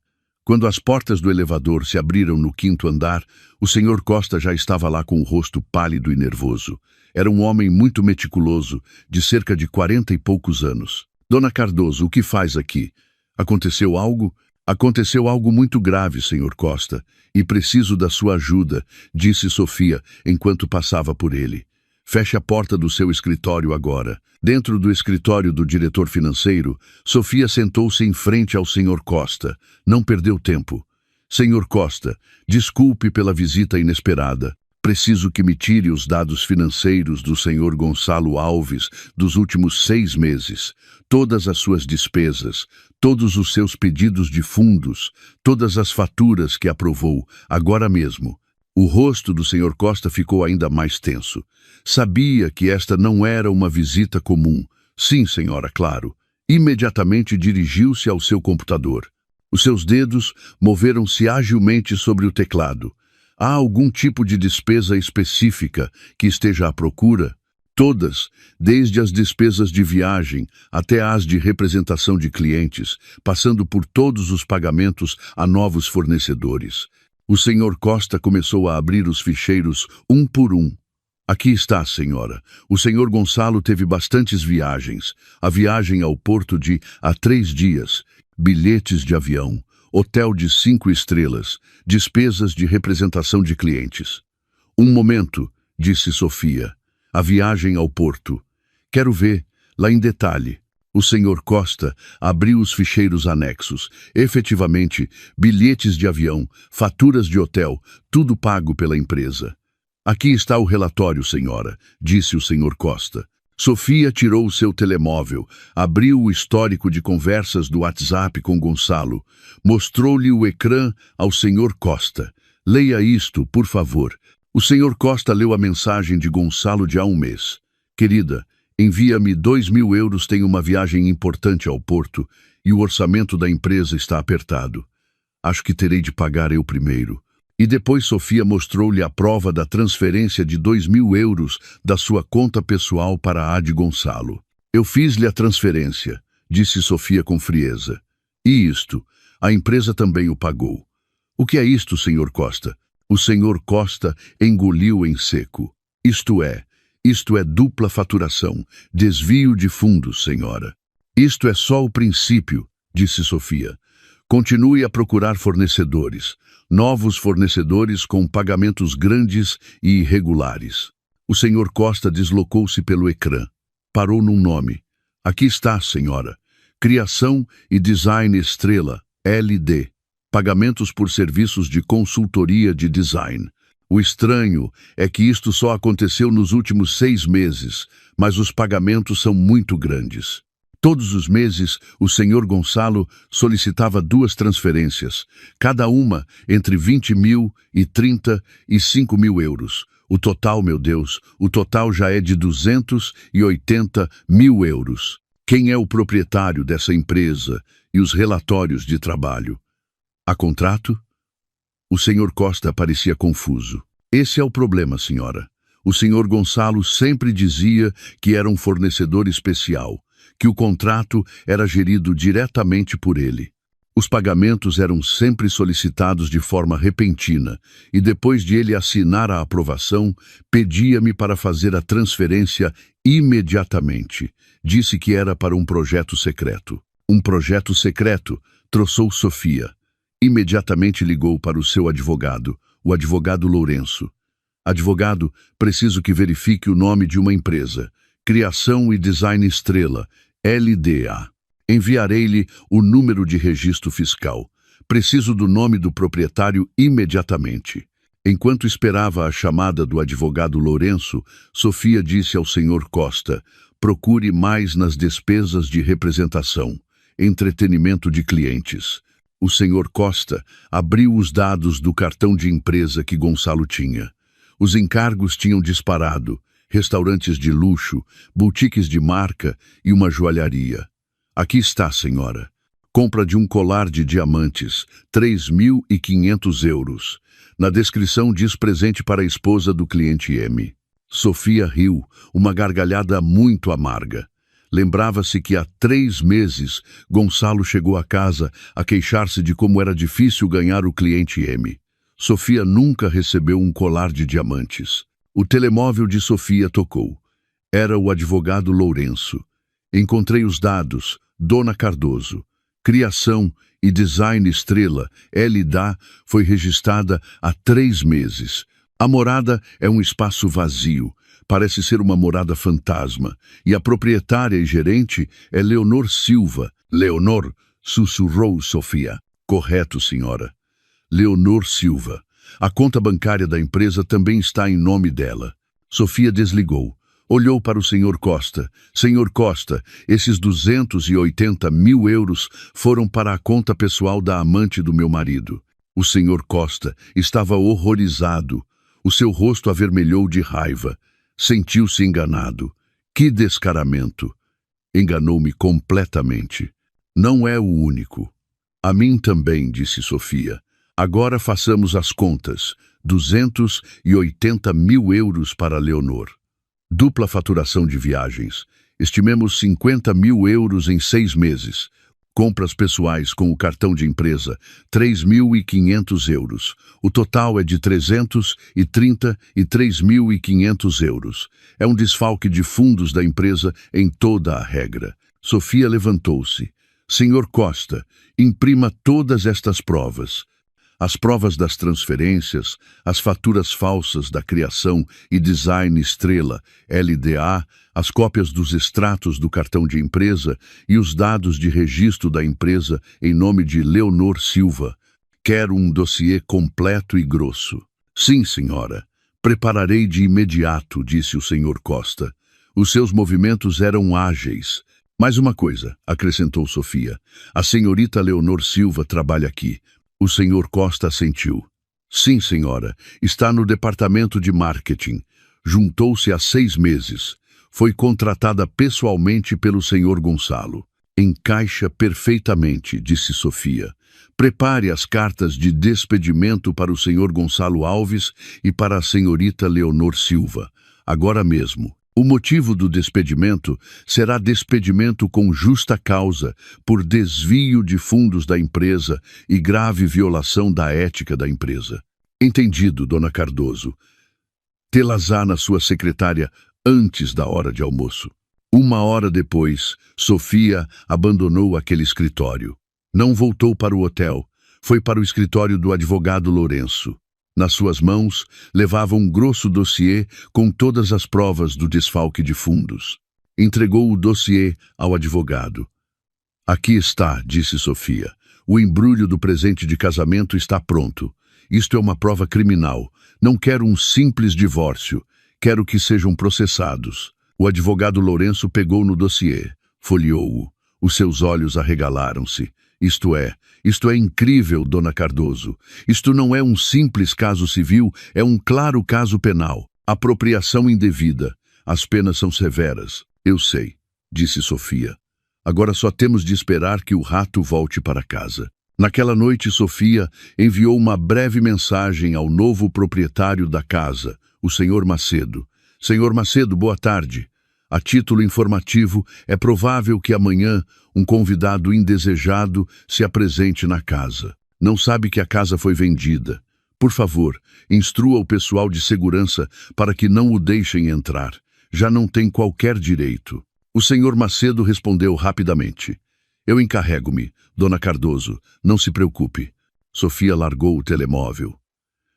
Quando as portas do elevador se abriram no 5º andar, o Sr. Costa já estava lá com o rosto pálido e nervoso. Era um homem muito meticuloso, de cerca de 40 e poucos anos. Dona Cardoso, o que faz aqui? Aconteceu algo? Aconteceu algo muito grave, Sr. Costa, e preciso da sua ajuda, disse Sofia, enquanto passava por ele. Feche a porta do seu escritório agora. Dentro do escritório do diretor financeiro, Sofia sentou-se em frente ao Sr. Costa. Não perdeu tempo. Sr. Costa, desculpe pela visita inesperada. Preciso que me tire os dados financeiros do Sr. Gonçalo Alves dos últimos 6 meses. Todas as suas despesas, todos os seus pedidos de fundos, todas as faturas que aprovou, agora mesmo. O rosto do Sr. Costa ficou ainda mais tenso. Sabia que esta não era uma visita comum. Sim, senhora, claro. Imediatamente dirigiu-se ao seu computador. Os seus dedos moveram-se agilmente sobre o teclado. Há algum tipo de despesa específica que esteja à procura? Todas, desde as despesas de viagem até as de representação de clientes, passando por todos os pagamentos a novos fornecedores. O Sr. Costa começou a abrir os ficheiros um por um. Aqui está, senhora. O Sr. Gonçalo teve bastantes viagens. A viagem ao Porto de há 3 dias, bilhetes de avião, hotel de 5 estrelas, despesas de representação de clientes. Um momento, disse Sofia. A viagem ao Porto. Quero ver, lá em detalhe. O Sr. Costa abriu os ficheiros anexos. Efetivamente, bilhetes de avião, faturas de hotel, tudo pago pela empresa. Aqui está o relatório, senhora, disse o Sr. Costa. Sofia tirou o seu telemóvel, abriu o histórico de conversas do WhatsApp com Gonçalo, mostrou-lhe o ecrã ao Sr. Costa. Leia isto, por favor. O senhor Costa leu a mensagem de Gonçalo de há um mês. Querida, envia-me 2.000 euros, tenho uma viagem importante ao Porto e o orçamento da empresa está apertado. Acho que terei de pagar eu primeiro. E depois Sofia mostrou-lhe a prova da transferência de 2.000 euros da sua conta pessoal para a de Gonçalo. Eu fiz-lhe a transferência, disse Sofia com frieza. E isto, a empresa também o pagou. O que é isto, senhor Costa? O senhor Costa engoliu em seco. Isto é dupla faturação, desvio de fundos, senhora. Isto é só o princípio, disse Sofia. Continue a procurar fornecedores, novos fornecedores com pagamentos grandes e irregulares. O senhor Costa deslocou-se pelo ecrã. Parou num nome. Aqui está, senhora. Criação e Design Estrela, LD. Pagamentos por serviços de consultoria de design. O estranho é que isto só aconteceu nos últimos 6 meses, mas os pagamentos são muito grandes. Todos os meses, o senhor Gonçalo solicitava 2 transferências, cada uma entre 20.000 e 35.000 euros. O total, meu Deus, o total já é de 280.000 euros. Quem é o proprietário dessa empresa e os relatórios de trabalho? Há contrato? O senhor Costa parecia confuso. Esse é o problema, senhora. O senhor Gonçalo sempre dizia que era um fornecedor especial, que o contrato era gerido diretamente por ele. Os pagamentos eram sempre solicitados de forma repentina e depois de ele assinar a aprovação, pedia-me para fazer a transferência imediatamente. Disse que era para um projeto secreto. Um projeto secreto, troçou Sofia. Imediatamente ligou para o seu advogado, o advogado Lourenço. Advogado, preciso que verifique o nome de uma empresa. Criação e Design Estrela, LDA. Enviarei-lhe o número de registro fiscal. Preciso do nome do proprietário imediatamente. Enquanto esperava a chamada do advogado Lourenço, Sofia disse ao senhor Costa: procure mais nas despesas de representação, entretenimento de clientes. O senhor Costa abriu os dados do cartão de empresa que Gonçalo tinha. Os encargos tinham disparado: restaurantes de luxo, boutiques de marca e uma joalharia. Aqui está, senhora. Compra de um colar de diamantes, 3.500 euros. Na descrição diz presente para a esposa do cliente M. Sofia riu, uma gargalhada muito amarga. Lembrava-se que há 3 meses Gonçalo chegou a casa a queixar-se de como era difícil ganhar o cliente M. Sofia nunca recebeu um colar de diamantes. O telemóvel de Sofia tocou. Era o advogado Lourenço. Encontrei os dados. Dona Cardoso. Criação e Design Estrela, LDA, foi registrada há 3 meses. A morada é um espaço vazio. Parece ser uma morada fantasma. E a proprietária e gerente é Leonor Silva. Leonor, sussurrou Sofia. Correto, senhora. Leonor Silva. A conta bancária da empresa também está em nome dela. Sofia desligou. Olhou para o senhor Costa. Senhor Costa, esses 280.000 euros foram para a conta pessoal da amante do meu marido. O senhor Costa estava horrorizado. O seu rosto avermelhou de raiva. Sentiu-se enganado. Que descaramento! Enganou-me completamente. Não é o único. A mim também, disse Sofia. Agora façamos as contas. 280.000 euros para Leonor. Dupla faturação de viagens. Estimemos 50.000 euros em 6 meses. Compras pessoais com o cartão de empresa, 3.500 euros. O total é de 333.500 euros. É um desfalque de fundos da empresa em toda a regra. Sofia levantou-se. Senhor Costa, imprima todas estas provas. As provas das transferências, as faturas falsas da Criação e Design Estrela, LDA, as cópias dos extratos do cartão de empresa e os dados de registro da empresa em nome de Leonor Silva. Quero um dossiê completo e grosso. Sim, senhora. Prepararei de imediato, disse o senhor Costa. Os seus movimentos eram ágeis. Mais uma coisa, acrescentou Sofia. A senhorita Leonor Silva trabalha aqui. O senhor Costa assentiu. Sim, senhora. Está no departamento de marketing. Juntou-se há 6 meses. Foi contratada pessoalmente pelo senhor Gonçalo. Encaixa perfeitamente, disse Sofia. Prepare as cartas de despedimento para o senhor Gonçalo Alves e para a senhorita Leonor Silva. Agora mesmo. O motivo do despedimento será despedimento com justa causa, por desvio de fundos da empresa e grave violação da ética da empresa. Entendido, dona Cardoso. Tê-las-á na sua secretária antes da hora de almoço. 1 hora depois, Sofia abandonou aquele escritório. Não voltou para o hotel. Foi para o escritório do advogado Lourenço. Nas suas mãos, levava um grosso dossiê com todas as provas do desfalque de fundos. Entregou o dossiê ao advogado. Aqui está, disse Sofia. O embrulho do presente de casamento está pronto. Isto é uma prova criminal. Não quero um simples divórcio. Quero que sejam processados. O advogado Lourenço pegou no dossiê, folheou-o. Os seus olhos arregalaram-se. Isto é incrível, dona Cardoso. Isto não é um simples caso civil, é um claro caso penal. Apropriação indevida. As penas são severas. Eu sei, disse Sofia. Agora só temos de esperar que o rato volte para casa. Naquela noite, Sofia enviou uma breve mensagem ao novo proprietário da casa, o senhor Macedo. Senhor Macedo, boa tarde. A título informativo, é provável que amanhã um convidado indesejado se apresente na casa. Não sabe que a casa foi vendida. Por favor, instrua o pessoal de segurança para que não o deixem entrar. Já não tem qualquer direito. O senhor Macedo respondeu rapidamente. Eu encarrego-me, dona Cardoso, não se preocupe. Sofia largou o telemóvel.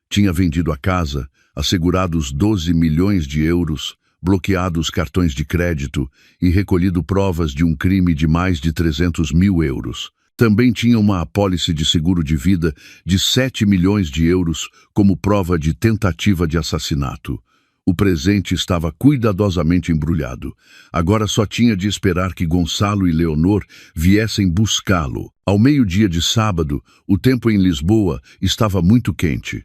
Tinha vendido a casa, assegurado os 12 milhões de euros, bloqueado os cartões de crédito e recolhido provas de um crime de mais de 300 mil euros. Também tinha uma apólice de seguro de vida de 7 milhões de euros como prova de tentativa de assassinato. O presente estava cuidadosamente embrulhado. Agora só tinha de esperar que Gonçalo e Leonor viessem buscá-lo. Ao meio-dia de sábado, o tempo em Lisboa estava muito quente.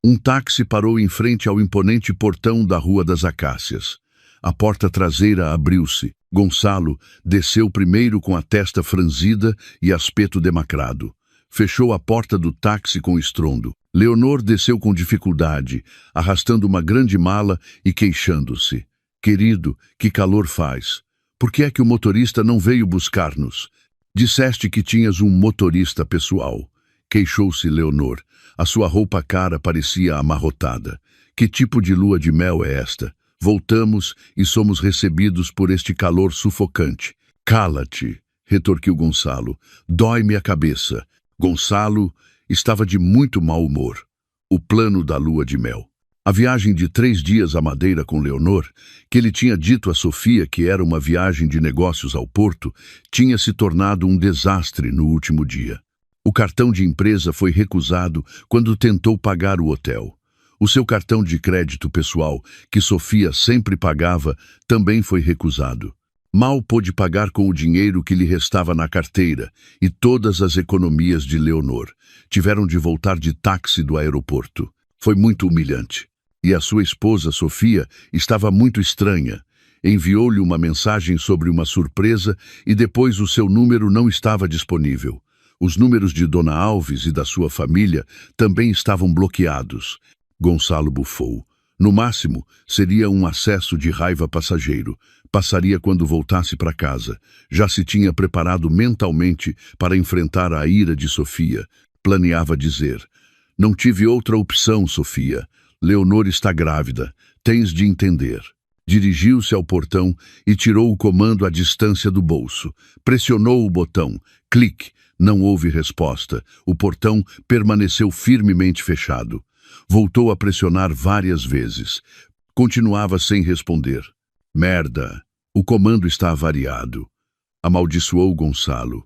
Um táxi parou em frente ao imponente portão da Rua das Acácias. A porta traseira abriu-se. Gonçalo desceu primeiro com a testa franzida e aspecto demacrado. Fechou a porta do táxi com estrondo. Leonor desceu com dificuldade, arrastando uma grande mala e queixando-se. Querido, que calor faz. Por que é que o motorista não veio buscar-nos? Disseste que tinhas um motorista pessoal. Queixou-se Leonor. A sua roupa cara parecia amarrotada. Que tipo de lua de mel é esta? Voltamos e somos recebidos por este calor sufocante. Cala-te, retorquiu Gonçalo. Dói-me a cabeça. Gonçalo estava de muito mau humor. O plano da lua de mel. A viagem de 3 dias à Madeira com Leonor, que ele tinha dito a Sofia que era uma viagem de negócios ao Porto, tinha se tornado um desastre no último dia. O cartão de empresa foi recusado quando tentou pagar o hotel. O seu cartão de crédito pessoal, que Sofia sempre pagava, também foi recusado. Mal pôde pagar com o dinheiro que lhe restava na carteira e todas as economias de Leonor. Tiveram de voltar de táxi do aeroporto. Foi muito humilhante. E a sua esposa, Sofia, estava muito estranha. Enviou-lhe uma mensagem sobre uma surpresa e depois o seu número não estava disponível. Os números de Dona Alves e da sua família também estavam bloqueados. Gonçalo bufou. No máximo, seria um acesso de raiva passageiro. Passaria quando voltasse para casa. Já se tinha preparado mentalmente para enfrentar a ira de Sofia. Planeava dizer: não tive outra opção, Sofia. Leonor está grávida. Tens de entender. Dirigiu-se ao portão e tirou o comando à distância do bolso. Pressionou o botão. Clique. Não houve resposta. O portão permaneceu firmemente fechado. Voltou a pressionar várias vezes. Continuava sem responder. Merda! O comando está avariado. Amaldiçoou Gonçalo.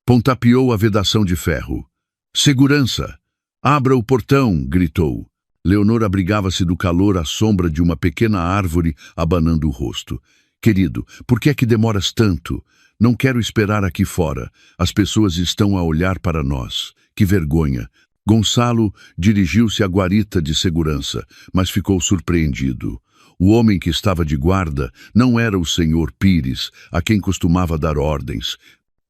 Pontapeou a vedação de ferro. Segurança! Abra o portão! Gritou. Leonor abrigava-se do calor à sombra de uma pequena árvore, abanando o rosto. Querido, por que é que demoras tanto? Não quero esperar aqui fora. As pessoas estão a olhar para nós. Que vergonha! Gonçalo dirigiu-se à guarita de segurança, mas ficou surpreendido. O homem que estava de guarda não era o senhor Pires, a quem costumava dar ordens.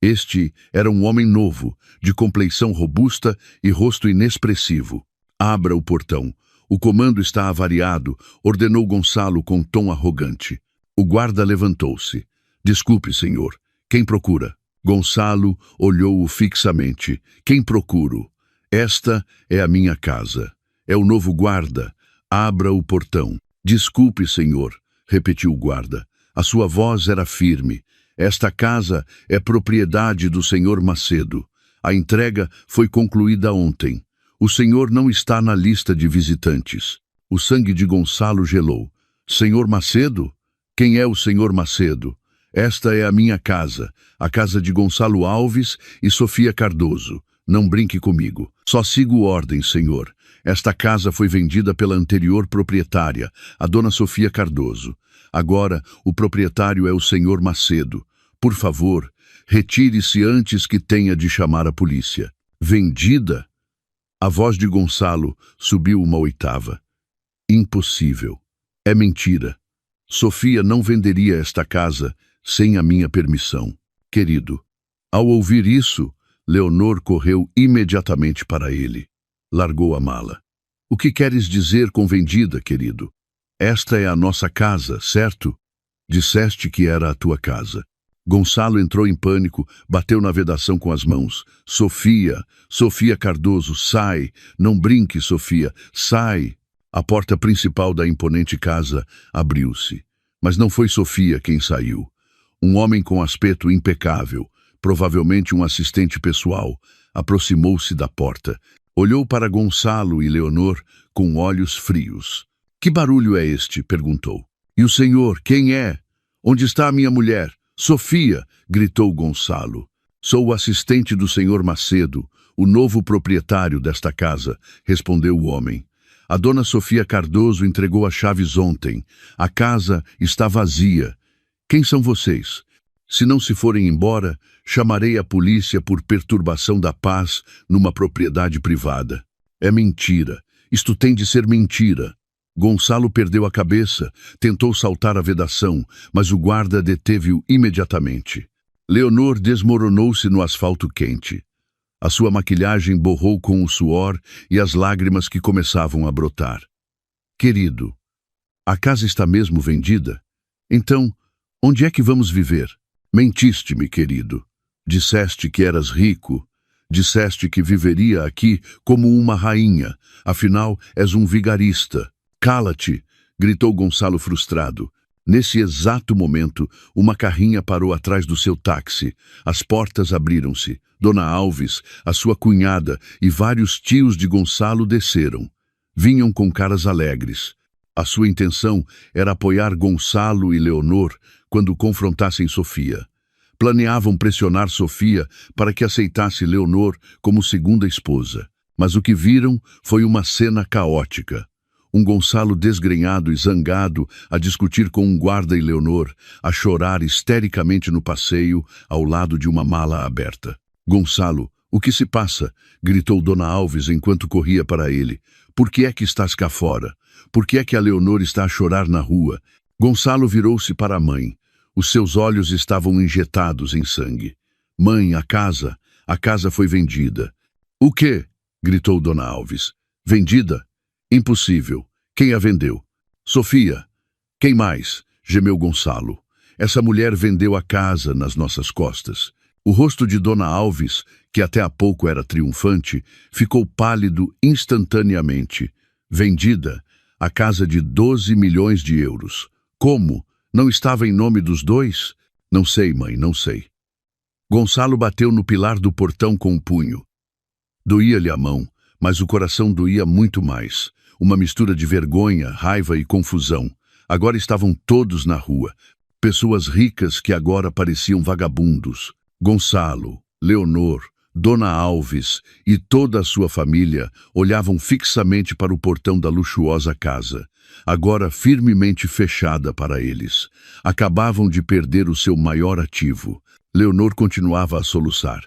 Este era um homem novo, de compleição robusta e rosto inexpressivo. Abra o portão. O comando está avariado, ordenou Gonçalo com tom arrogante. O guarda levantou-se. Desculpe, senhor. Quem procura? Gonçalo olhou-o fixamente. Quem procuro? Esta é a minha casa. É o novo guarda. Abra o portão. Desculpe, senhor, repetiu o guarda. A sua voz era firme. Esta casa é propriedade do senhor Macedo. A entrega foi concluída ontem. O senhor não está na lista de visitantes. O sangue de Gonçalo gelou. Senhor Macedo? Quem é o senhor Macedo? Esta é a minha casa, a casa de Gonçalo Alves e Sofia Cardoso. Não brinque comigo. Só sigo ordens, senhor. Esta casa foi vendida pela anterior proprietária, a dona Sofia Cardoso. Agora, o proprietário é o senhor Macedo. Por favor, retire-se antes que tenha de chamar a polícia. Vendida? A voz de Gonçalo subiu uma oitava. Impossível. É mentira. Sofia não venderia esta casa sem a minha permissão. Querido. Ao ouvir isso, Leonor correu imediatamente para ele. Largou a mala. O que queres dizer com vendida, querido? Esta é a nossa casa, certo? Disseste que era a tua casa. Gonçalo entrou em pânico, bateu na vedação com as mãos. Sofia, Sofia Cardoso, sai! Não brinque, Sofia, sai! A porta principal da imponente casa abriu-se. Mas não foi Sofia quem saiu. Um homem com aspecto impecável, provavelmente um assistente pessoal, aproximou-se da porta. Olhou para Gonçalo e Leonor com olhos frios. Que barulho é este? Perguntou. E o senhor, quem é? Onde está a minha mulher? Sofia! Gritou Gonçalo. Sou o assistente do senhor Macedo, o novo proprietário desta casa, respondeu o homem. A dona Sofia Cardoso entregou as chaves ontem. A casa está vazia. Quem são vocês? Se não se forem embora, chamarei a polícia por perturbação da paz numa propriedade privada. É mentira. Isto tem de ser mentira. Gonçalo perdeu a cabeça, tentou saltar a vedação, mas o guarda deteve-o imediatamente. Leonor desmoronou-se no asfalto quente. A sua maquilhagem borrou com o suor e as lágrimas que começavam a brotar. Querido, a casa está mesmo vendida? Então, onde é que vamos viver? Mentiste-me, querido. Disseste que eras rico. Disseste que viveria aqui como uma rainha. Afinal, és um vigarista. Cala-te! Gritou Gonçalo frustrado. Nesse exato momento, uma carrinha parou atrás do seu táxi. As portas abriram-se. Dona Alves, a sua cunhada e vários tios de Gonçalo desceram. Vinham com caras alegres. A sua intenção era apoiar Gonçalo e Leonor quando confrontassem Sofia. Planeavam pressionar Sofia para que aceitasse Leonor como segunda esposa. Mas o que viram foi uma cena caótica. Um Gonçalo desgrenhado e zangado a discutir com um guarda e Leonor, a chorar histericamente no passeio ao lado de uma mala aberta. Gonçalo, o que se passa? Gritou Dona Alves enquanto corria para ele. Por que é que estás cá fora? Por que é que a Leonor está a chorar na rua? Gonçalo virou-se para a mãe. Os seus olhos estavam injetados em sangue. Mãe, a casa foi vendida. O quê? Gritou Dona Alves. Vendida? Impossível. Quem a vendeu? Sofia. Quem mais? Gemeu Gonçalo. Essa mulher vendeu a casa nas nossas costas. O rosto de Dona Alves, que até há pouco era triunfante, ficou pálido instantaneamente. Vendida? A casa de 12 milhões de euros. Como? Não estava em nome dos dois? Não sei, mãe, não sei. Gonçalo bateu no pilar do portão com o punho. Doía-lhe a mão, mas o coração doía muito mais. Uma mistura de vergonha, raiva e confusão. Agora estavam todos na rua. Pessoas ricas que agora pareciam vagabundos. Gonçalo, Leonor, Dona Alves e toda a sua família olhavam fixamente para o portão da luxuosa casa, agora firmemente fechada para eles. Acabavam de perder o seu maior ativo. Leonor continuava a soluçar.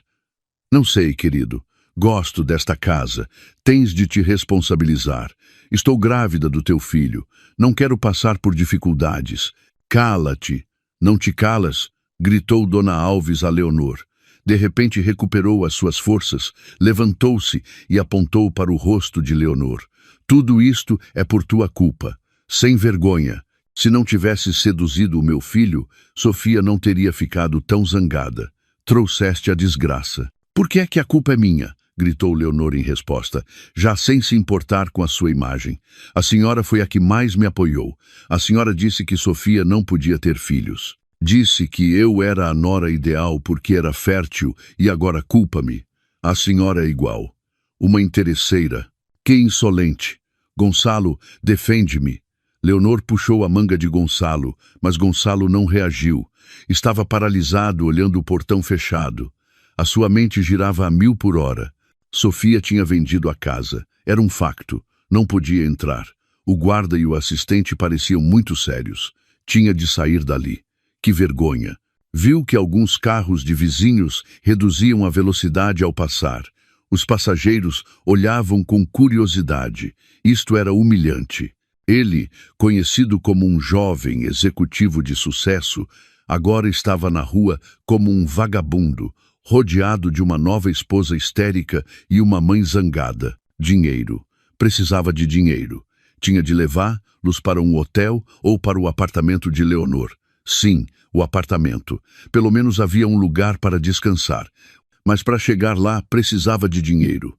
Não sei, querido. Gosto desta casa. Tens de te responsabilizar. Estou grávida do teu filho. Não quero passar por dificuldades. Cala-te. Não te calas? Gritou Dona Alves a Leonor. De repente recuperou as suas forças, levantou-se e apontou para o rosto de Leonor. Tudo isto é por tua culpa. Sem vergonha. Se não tivesses seduzido o meu filho, Sofia não teria ficado tão zangada. Trouxeste a desgraça. Por que é que a culpa é minha? Gritou Leonor em resposta, já sem se importar com a sua imagem. A senhora foi a que mais me apoiou. A senhora disse que Sofia não podia ter filhos. Disse que eu era a nora ideal porque era fértil e agora culpa-me. A senhora é igual. Uma interesseira. Que insolente. Gonçalo, defende-me. Leonor puxou a manga de Gonçalo, mas Gonçalo não reagiu. Estava paralisado olhando o portão fechado. A sua mente girava a 1000 por hora. Sofia tinha vendido a casa. Era um facto. Não podia entrar. O guarda e o assistente pareciam muito sérios. Tinha de sair dali. Que vergonha! Viu que alguns carros de vizinhos reduziam a velocidade ao passar. Os passageiros olhavam com curiosidade. Isto era humilhante. Ele, conhecido como um jovem executivo de sucesso, agora estava na rua como um vagabundo, rodeado de uma nova esposa histérica e uma mãe zangada. Dinheiro. Precisava de dinheiro. Tinha de levá-los para um hotel ou para o apartamento de Leonor. Sim, o apartamento. Pelo menos havia um lugar para descansar. Mas para chegar lá precisava de dinheiro.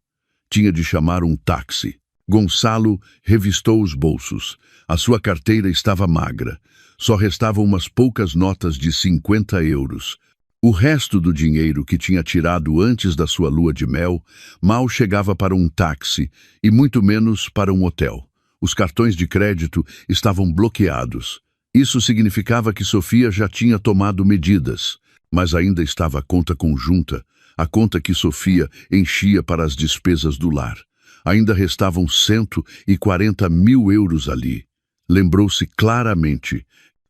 Tinha de chamar um táxi. Gonçalo revistou os bolsos. A sua carteira estava magra. Só restavam umas poucas notas de 50 euros. O resto do dinheiro que tinha tirado antes da sua lua de mel mal chegava para um táxi e muito menos para um hotel. Os cartões de crédito estavam bloqueados. Isso significava que Sofia já tinha tomado medidas, mas ainda estava a conta conjunta, a conta que Sofia enchia para as despesas do lar. Ainda restavam 140 mil euros ali. Lembrou-se claramente.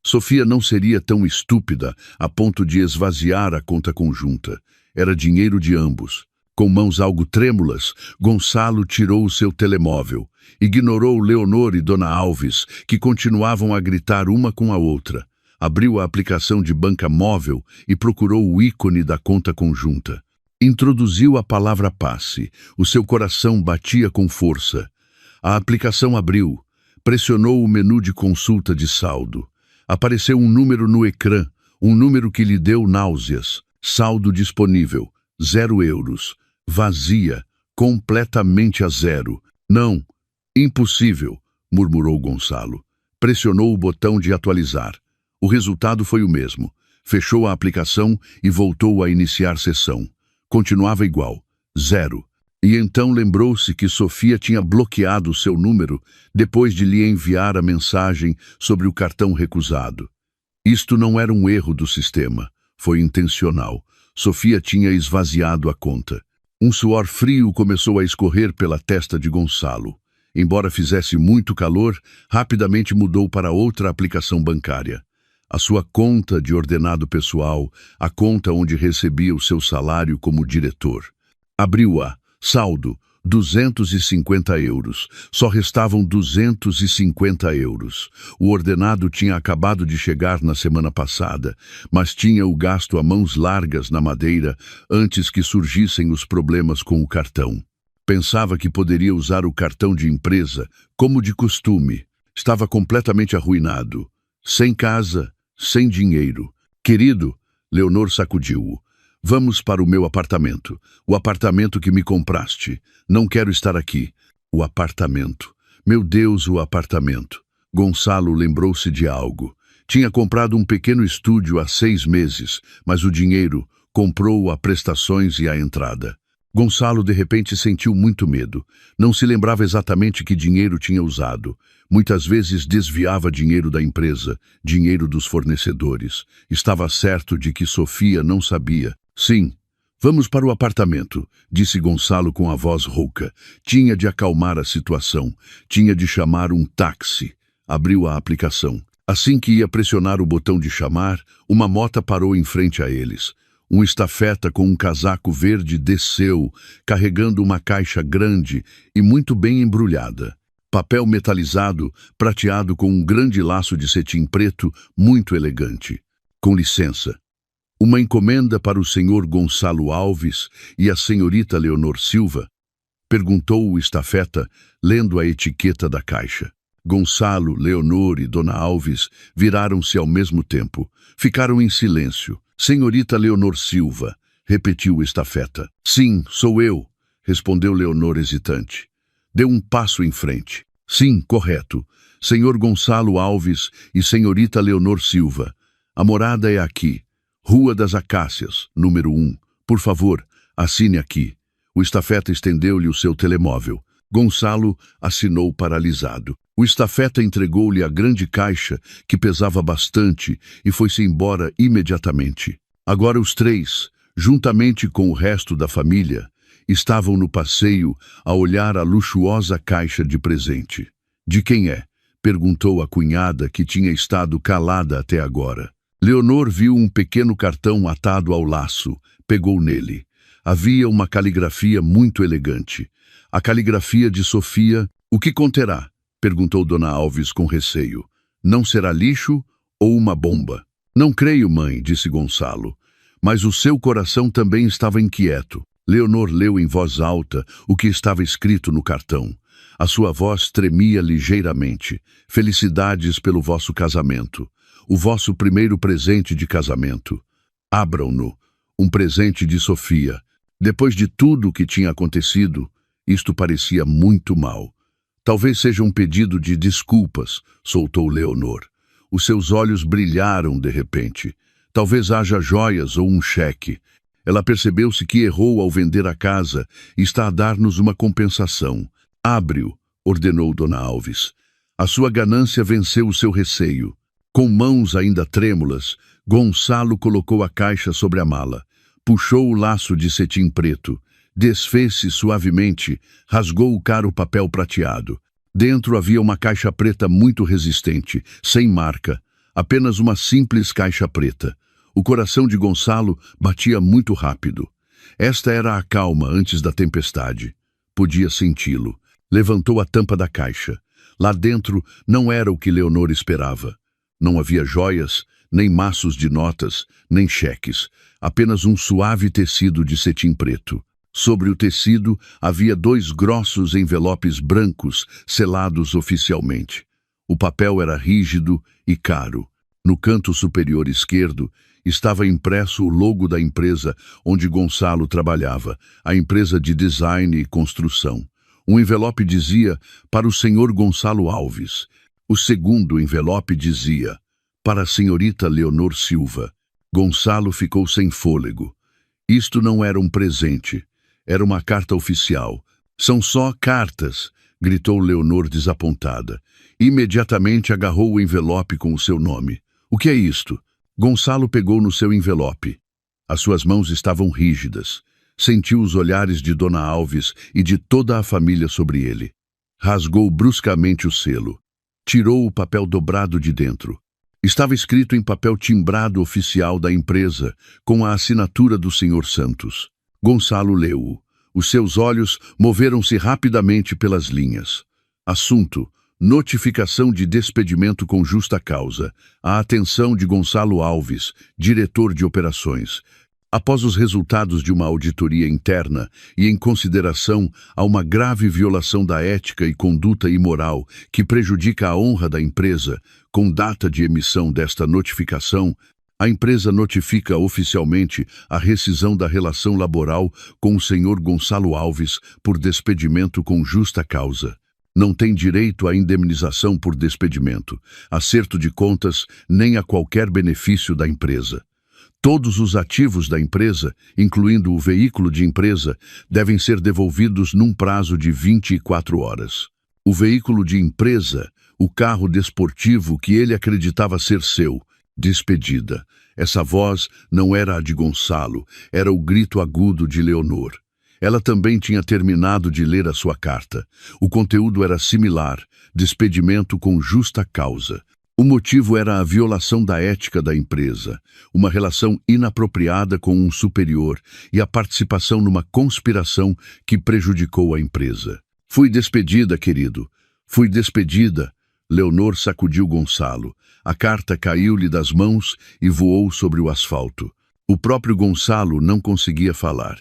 Sofia não seria tão estúpida a ponto de esvaziar a conta conjunta. Era dinheiro de ambos. Com mãos algo trêmulas, Gonçalo tirou o seu telemóvel. Ignorou Leonor e Dona Alves, que continuavam a gritar uma com a outra. Abriu a aplicação de banca móvel e procurou o ícone da conta conjunta. Introduziu a palavra passe. O seu coração batia com força. A aplicação abriu. Pressionou o menu de consulta de saldo. Apareceu um número no ecrã, um número que lhe deu náuseas. Saldo disponível, 0 euros. Vazia, completamente a zero. Não, impossível, murmurou Gonçalo. Pressionou o botão de atualizar. O resultado foi o mesmo. Fechou a aplicação e voltou a iniciar sessão. Continuava igual, 0. E então lembrou-se que Sofia tinha bloqueado o seu número depois de lhe enviar a mensagem sobre o cartão recusado. Isto não era um erro do sistema, foi intencional. Sofia tinha esvaziado a conta. Um suor frio começou a escorrer pela testa de Gonçalo. Embora fizesse muito calor, rapidamente mudou para outra aplicação bancária. A sua conta de ordenado pessoal, a conta onde recebia o seu salário como diretor. Abriu-a. Saldo, 250 euros. Só restavam 250 euros. O ordenado tinha acabado de chegar na semana passada, mas tinha o gasto a mãos largas na Madeira antes que surgissem os problemas com o cartão. Pensava que poderia usar o cartão de empresa, como de costume. Estava completamente arruinado. Sem casa, sem dinheiro. Querido, Leonor sacudiu-o. Vamos para o meu apartamento. O apartamento que me compraste. Não quero estar aqui. O apartamento. Meu Deus, o apartamento. Gonçalo lembrou-se de algo. Tinha comprado um pequeno estúdio há 6 meses, mas o dinheiro comprou a prestações e a entrada. Gonçalo de repente sentiu muito medo. Não se lembrava exatamente que dinheiro tinha usado. Muitas vezes desviava dinheiro da empresa, dinheiro dos fornecedores. Estava certo de que Sofia não sabia. Sim, vamos para o apartamento, disse Gonçalo com a voz rouca. Tinha de acalmar a situação. Tinha de chamar um táxi. Abriu a aplicação. Assim que ia pressionar o botão de chamar, uma moto parou em frente a eles. Um estafeta com um casaco verde desceu, carregando uma caixa grande e muito bem embrulhada. Papel metalizado, prateado com um grande laço de cetim preto, muito elegante. Com licença. Uma encomenda para o senhor Gonçalo Alves e a senhorita Leonor Silva? Perguntou o estafeta, lendo a etiqueta da caixa. Gonçalo, Leonor e Dona Alves viraram-se ao mesmo tempo. Ficaram em silêncio. Senhorita Leonor Silva, repetiu o estafeta. Sim, sou eu, respondeu Leonor hesitante. Deu um passo em frente. Sim, correto. Senhor Gonçalo Alves e senhorita Leonor Silva. A morada é aqui. Rua das Acácias, número 1. Por favor, assine aqui. O estafeta estendeu-lhe o seu telemóvel. Gonçalo assinou paralisado. O estafeta entregou-lhe a grande caixa, que pesava bastante, e foi-se embora imediatamente. Agora os três, juntamente com o resto da família, estavam no passeio a olhar a luxuosa caixa de presente. De quem é? Perguntou a cunhada, que tinha estado calada até agora. Leonor viu um pequeno cartão atado ao laço, pegou nele. Havia uma caligrafia muito elegante. A caligrafia de Sofia. O que conterá? Perguntou Dona Alves com receio. Não será lixo ou uma bomba? Não creio, mãe, disse Gonçalo. Mas o seu coração também estava inquieto. Leonor leu em voz alta o que estava escrito no cartão. A sua voz tremia ligeiramente. Felicidades pelo vosso casamento. O vosso primeiro presente de casamento. Abram-no. Um presente de Sofia. Depois de tudo o que tinha acontecido, isto parecia muito mal. Talvez seja um pedido de desculpas, soltou Leonor. Os seus olhos brilharam de repente. Talvez haja joias ou um cheque. Ela percebeu-se que errou ao vender a casa e está a dar-nos uma compensação. Abre-o, ordenou Dona Alves. A sua ganância venceu o seu receio. Com mãos ainda trêmulas, Gonçalo colocou a caixa sobre a mala. Puxou o laço de cetim preto. Desfez-se suavemente, rasgou o caro papel prateado. Dentro havia uma caixa preta muito resistente, sem marca. Apenas uma simples caixa preta. O coração de Gonçalo batia muito rápido. Esta era a calma antes da tempestade. Podia senti-lo. Levantou a tampa da caixa. Lá dentro não era o que Leonor esperava. Não havia joias, nem maços de notas, nem cheques. Apenas um suave tecido de cetim preto. Sobre o tecido havia 2 grossos envelopes brancos, selados oficialmente. O papel era rígido e caro. No canto superior esquerdo estava impresso o logo da empresa onde Gonçalo trabalhava, a empresa de design e construção. Um envelope dizia, para o senhor Gonçalo Alves. O segundo envelope dizia, para a senhorita Leonor Silva. Gonçalo ficou sem fôlego. Isto não era um presente. Era uma carta oficial. São só cartas, gritou Leonor desapontada. Imediatamente agarrou o envelope com o seu nome. O que é isto? Gonçalo pegou no seu envelope. As suas mãos estavam rígidas. Sentiu os olhares de Dona Alves e de toda a família sobre ele. Rasgou bruscamente o selo. Tirou o papel dobrado de dentro. Estava escrito em papel timbrado oficial da empresa, com a assinatura do Sr. Santos. Gonçalo leu-o. Os seus olhos moveram-se rapidamente pelas linhas. Assunto: notificação de despedimento com justa causa. A atenção de Gonçalo Alves, diretor de operações. Após os resultados de uma auditoria interna e em consideração a uma grave violação da ética e conduta imoral que prejudica a honra da empresa, com data de emissão desta notificação, a empresa notifica oficialmente a rescisão da relação laboral com o senhor Gonçalo Alves por despedimento com justa causa. Não tem direito à indemnização por despedimento, acerto de contas, nem a qualquer benefício da empresa. Todos os ativos da empresa, incluindo o veículo de empresa, devem ser devolvidos num prazo de 24 horas. O veículo de empresa, o carro desportivo que ele acreditava ser seu, despedida. Essa voz não era a de Gonçalo, era o grito agudo de Leonor. Ela também tinha terminado de ler a sua carta. O conteúdo era similar, despedimento com justa causa. O motivo era a violação da ética da empresa, uma relação inapropriada com um superior e a participação numa conspiração que prejudicou a empresa. Fui despedida, querido. Fui despedida. Leonor sacudiu Gonçalo. A carta caiu-lhe das mãos e voou sobre o asfalto. O próprio Gonçalo não conseguia falar.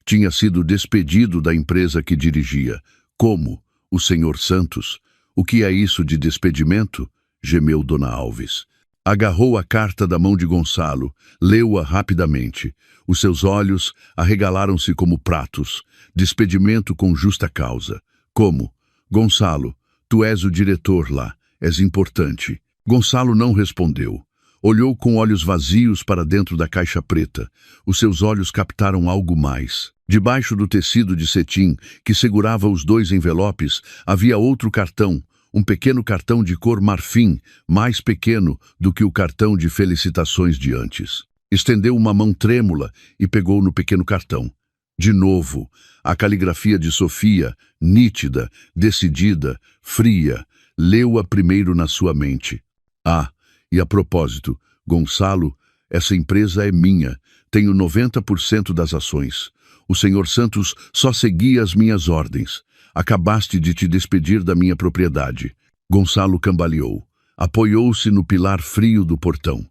Tinha sido despedido da empresa que dirigia. Como? O senhor Santos? O que é isso de despedimento? Gemeu Dona Alves. Agarrou a carta da mão de Gonçalo, leu-a rapidamente. Os seus olhos arregalaram-se como pratos. Despedimento com justa causa. Como? Gonçalo, tu és o diretor lá. És importante. Gonçalo não respondeu. Olhou com olhos vazios para dentro da caixa preta. Os seus olhos captaram algo mais. Debaixo do tecido de cetim que segurava os 2 envelopes, havia outro cartão, um pequeno cartão de cor marfim, mais pequeno do que o cartão de felicitações de antes. Estendeu uma mão trêmula e pegou no pequeno cartão. De novo, a caligrafia de Sofia, nítida, decidida, fria, leu-a primeiro na sua mente. Ah, e a propósito, Gonçalo, essa empresa é minha, tenho 90% das ações. O senhor Santos só seguia as minhas ordens. Acabaste de te despedir da minha propriedade. Gonçalo cambaleou. Apoiou-se no pilar frio do portão.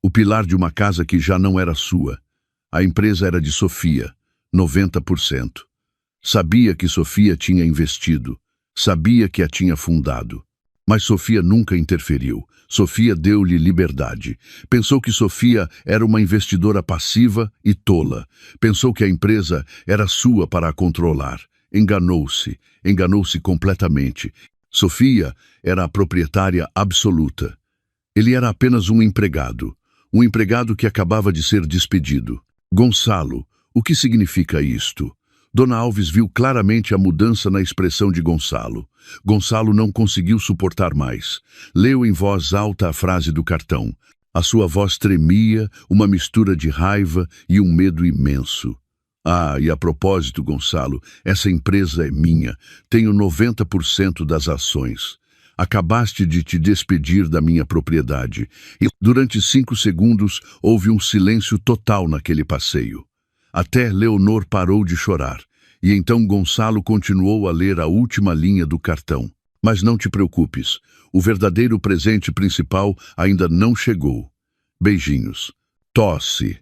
O pilar de uma casa que já não era sua. A empresa era de Sofia, 90%. Sabia que Sofia tinha investido. Sabia que a tinha fundado. Mas Sofia nunca interferiu. Sofia deu-lhe liberdade. Pensou que Sofia era uma investidora passiva e tola. Pensou que a empresa era sua para a controlar. Enganou-se. Enganou-se completamente. Sofia era a proprietária absoluta. Ele era apenas um empregado que acabava de ser despedido. Gonçalo, o que significa isto? Dona Alves viu claramente a mudança na expressão de Gonçalo. Gonçalo não conseguiu suportar mais. Leu em voz alta a frase do cartão. A sua voz tremia, uma mistura de raiva e um medo imenso. Ah, e a propósito, Gonçalo, essa empresa é minha. Tenho 90% das ações. Acabaste de te despedir da minha propriedade. E durante 5 segundos houve um silêncio total naquele passeio. Até Leonor parou de chorar. E então Gonçalo continuou a ler a última linha do cartão. Mas não te preocupes. O verdadeiro presente principal ainda não chegou. Beijinhos. Tosse.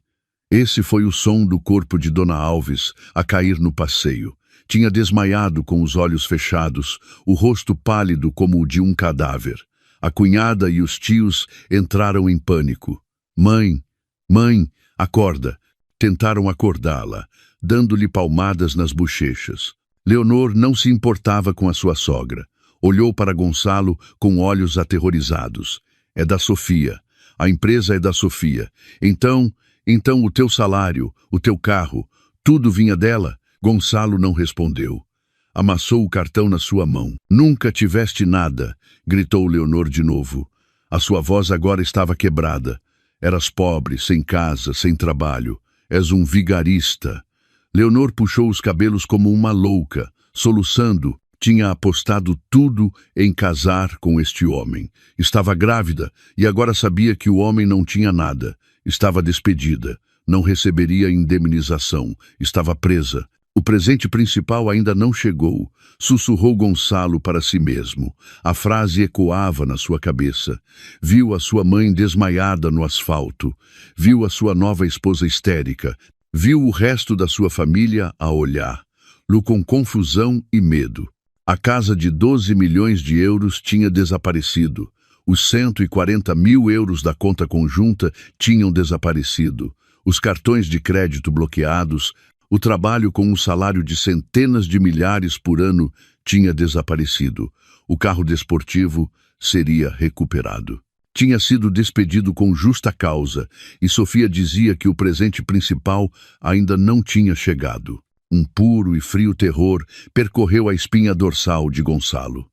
Esse foi o som do corpo de Dona Alves a cair no passeio. Tinha desmaiado com os olhos fechados, o rosto pálido como o de um cadáver. A cunhada e os tios entraram em pânico. Mãe, mãe, acorda. Tentaram acordá-la, dando-lhe palmadas nas bochechas. Leonor não se importava com a sua sogra. Olhou para Gonçalo com olhos aterrorizados. É da Sofia. A empresa é da Sofia. Então o teu salário, o teu carro, tudo vinha dela? Gonçalo não respondeu. Amassou o cartão na sua mão. Nunca tiveste nada, gritou Leonor de novo. A sua voz agora estava quebrada. Eras pobre, sem casa, sem trabalho. És um vigarista. Leonor puxou os cabelos como uma louca, soluçando. Tinha apostado tudo em casar com este homem. Estava grávida e agora sabia que o homem não tinha nada. Estava despedida. Não receberia indemnização. Estava presa. O presente principal ainda não chegou. Sussurrou Gonçalo para si mesmo. A frase ecoava na sua cabeça. Viu a sua mãe desmaiada no asfalto. Viu a sua nova esposa histérica. Viu o resto da sua família a olhar-lo com confusão e medo. A casa de 12 milhões de euros tinha desaparecido. Os 140 mil euros da conta conjunta tinham desaparecido. Os cartões de crédito bloqueados, o trabalho com um salário de centenas de milhares por ano tinha desaparecido. O carro desportivo seria recuperado. Tinha sido despedido com justa causa e Sofia dizia que o presente principal ainda não tinha chegado. Um puro e frio terror percorreu a espinha dorsal de Gonçalo.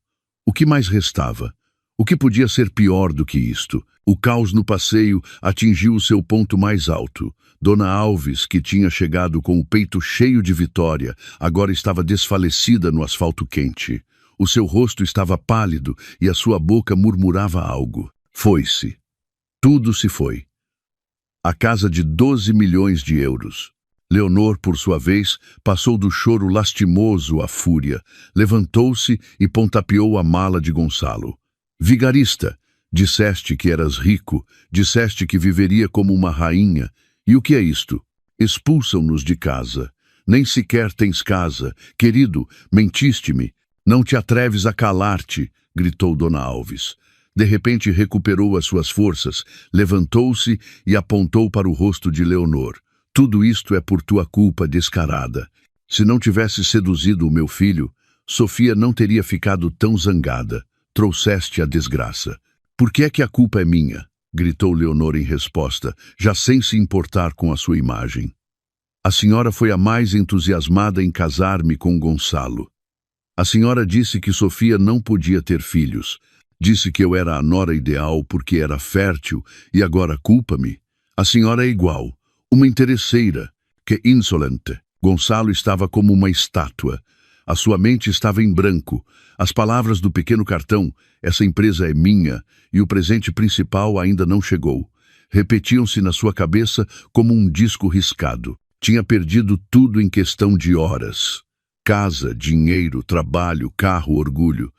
O que mais restava? O que podia ser pior do que isto? O caos no passeio atingiu o seu ponto mais alto. Dona Alves, que tinha chegado com o peito cheio de vitória, agora estava desfalecida no asfalto quente. O seu rosto estava pálido e a sua boca murmurava algo. Foi-se. Tudo se foi. A casa de 12 milhões de euros. Leonor, por sua vez, passou do choro lastimoso à fúria, levantou-se e pontapeou a mala de Gonçalo. Vigarista, disseste que eras rico, disseste que viveria como uma rainha. E o que é isto? Expulsam-nos de casa. Nem sequer tens casa. Querido, mentiste-me. Não te atreves a calar-te, gritou Dona Alves. De repente recuperou as suas forças, levantou-se e apontou para o rosto de Leonor. Tudo isto é por tua culpa descarada. Se não tivesse seduzido o meu filho, Sofia não teria ficado tão zangada. Trouxeste a desgraça. Por que é que a culpa é minha? Gritou Leonor em resposta, já sem se importar com a sua imagem. A senhora foi a mais entusiasmada em casar-me com Gonçalo. A senhora disse que Sofia não podia ter filhos. Disse que eu era a nora ideal porque era fértil e agora culpa-me. A senhora é igual, uma interesseira, que insolente. Gonçalo estava como uma estátua. A sua mente estava em branco. As palavras do pequeno cartão, essa empresa é minha, e o presente principal ainda não chegou, repetiam-se na sua cabeça como um disco riscado. Tinha perdido tudo em questão de horas. Casa, dinheiro, trabalho, carro, orgulho.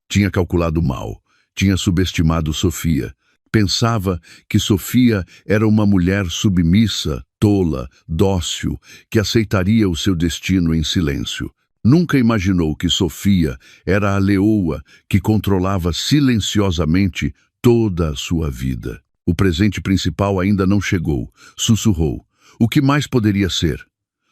Tinha calculado mal. Tinha subestimado Sofia. Pensava que Sofia era uma mulher submissa, tola, dócil, que aceitaria o seu destino em silêncio. Nunca imaginou que Sofia era a leoa que controlava silenciosamente toda a sua vida. O presente principal ainda não chegou. Sussurrou. O que mais poderia ser?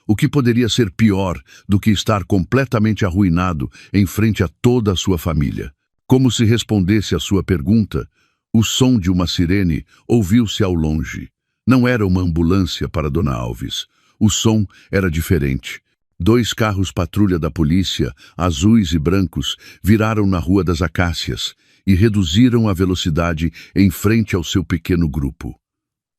O que poderia ser pior do que estar completamente arruinado em frente a toda a sua família? Como se respondesse à sua pergunta, o som de uma sirene ouviu-se ao longe. Não era uma ambulância para Dona Alves. O som era diferente. 2 carros patrulha da polícia, azuis e brancos, viraram na Rua das Acácias e reduziram a velocidade em frente ao seu pequeno grupo.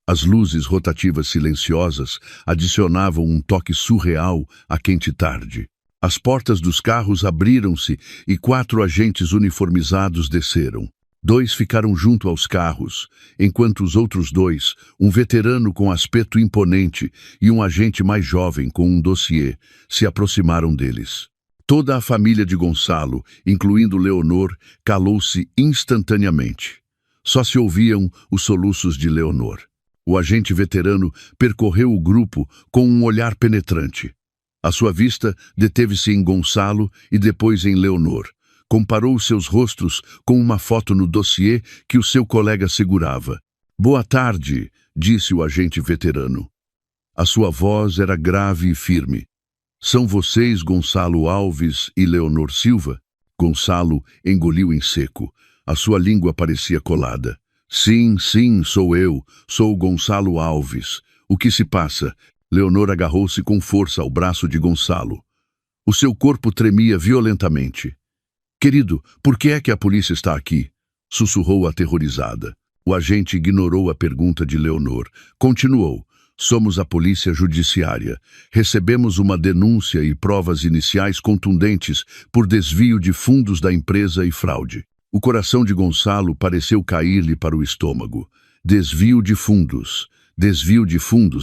As luzes rotativas silenciosas adicionavam um toque surreal à quente tarde. As portas dos carros abriram-se e 4 agentes uniformizados desceram. 2 ficaram junto aos carros, enquanto os outros 2, um veterano com aspecto imponente e um agente mais jovem com um dossiê, se aproximaram deles. Toda a família de Gonçalo, incluindo Leonor, calou-se instantaneamente. Só se ouviam os soluços de Leonor. O agente veterano percorreu o grupo com um olhar penetrante. A sua vista deteve-se em Gonçalo e depois em Leonor. Comparou seus rostos com uma foto no dossiê que o seu colega segurava. Boa tarde, disse o agente veterano. A sua voz era grave e firme. São vocês Gonçalo Alves e Leonor Silva? Gonçalo engoliu em seco. A sua língua parecia colada. Sim, sou eu. Sou Gonçalo Alves. O que se passa? Leonor agarrou-se com força ao braço de Gonçalo. O seu corpo tremia violentamente. Querido, por que é que a polícia está aqui? Sussurrou aterrorizada. O agente ignorou a pergunta de Leonor. Continuou. Somos a polícia judiciária. Recebemos uma denúncia e provas iniciais contundentes por desvio de fundos da empresa e fraude. O coração de Gonçalo pareceu cair-lhe para o estômago. Desvio de fundos,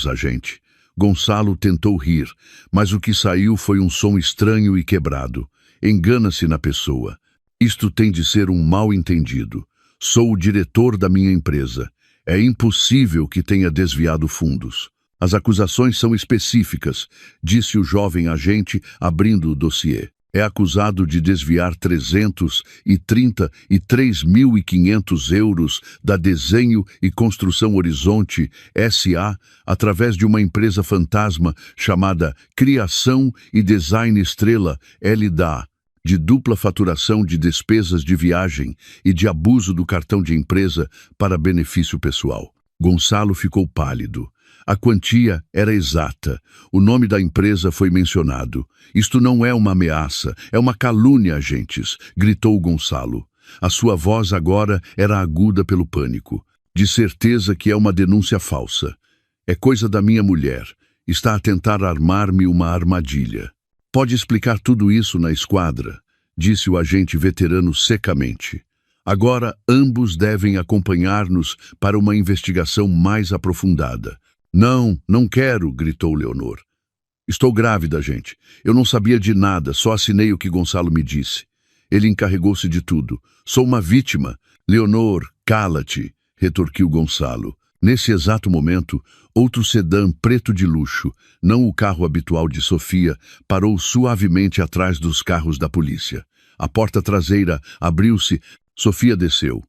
agente. Gonçalo tentou rir, mas o que saiu foi um som estranho e quebrado. Engana-se na pessoa. Isto tem de ser um mal-entendido. Sou o diretor da minha empresa. É impossível que tenha desviado fundos. As acusações são específicas, disse o jovem agente, abrindo o dossiê. É acusado de desviar 333.500 euros da Desenho e Construção Horizonte S.A. através de uma empresa fantasma chamada Criação e Design Estrela L.D.A., de dupla faturação de despesas de viagem e de abuso do cartão de empresa para benefício pessoal. Gonçalo ficou pálido. A quantia era exata. O nome da empresa foi mencionado. Isto não é uma ameaça, é uma calúnia, agentes, gritou Gonçalo. A sua voz agora era aguda pelo pânico. De certeza que é uma denúncia falsa. É coisa da minha mulher. Está a tentar armar-me uma armadilha. Pode explicar tudo isso na esquadra, disse o agente veterano secamente. Agora ambos devem acompanhar-nos para uma investigação mais aprofundada. Não, não quero, gritou Leonor. Estou grávida, gente. Eu não sabia de nada, só assinei o que Gonçalo me disse. Ele encarregou-se de tudo. Sou uma vítima. Leonor, cala-te, retorquiu Gonçalo. Nesse exato momento, outro sedã preto de luxo, não o carro habitual de Sofia, parou suavemente atrás dos carros da polícia. A porta traseira abriu-se. Sofia desceu.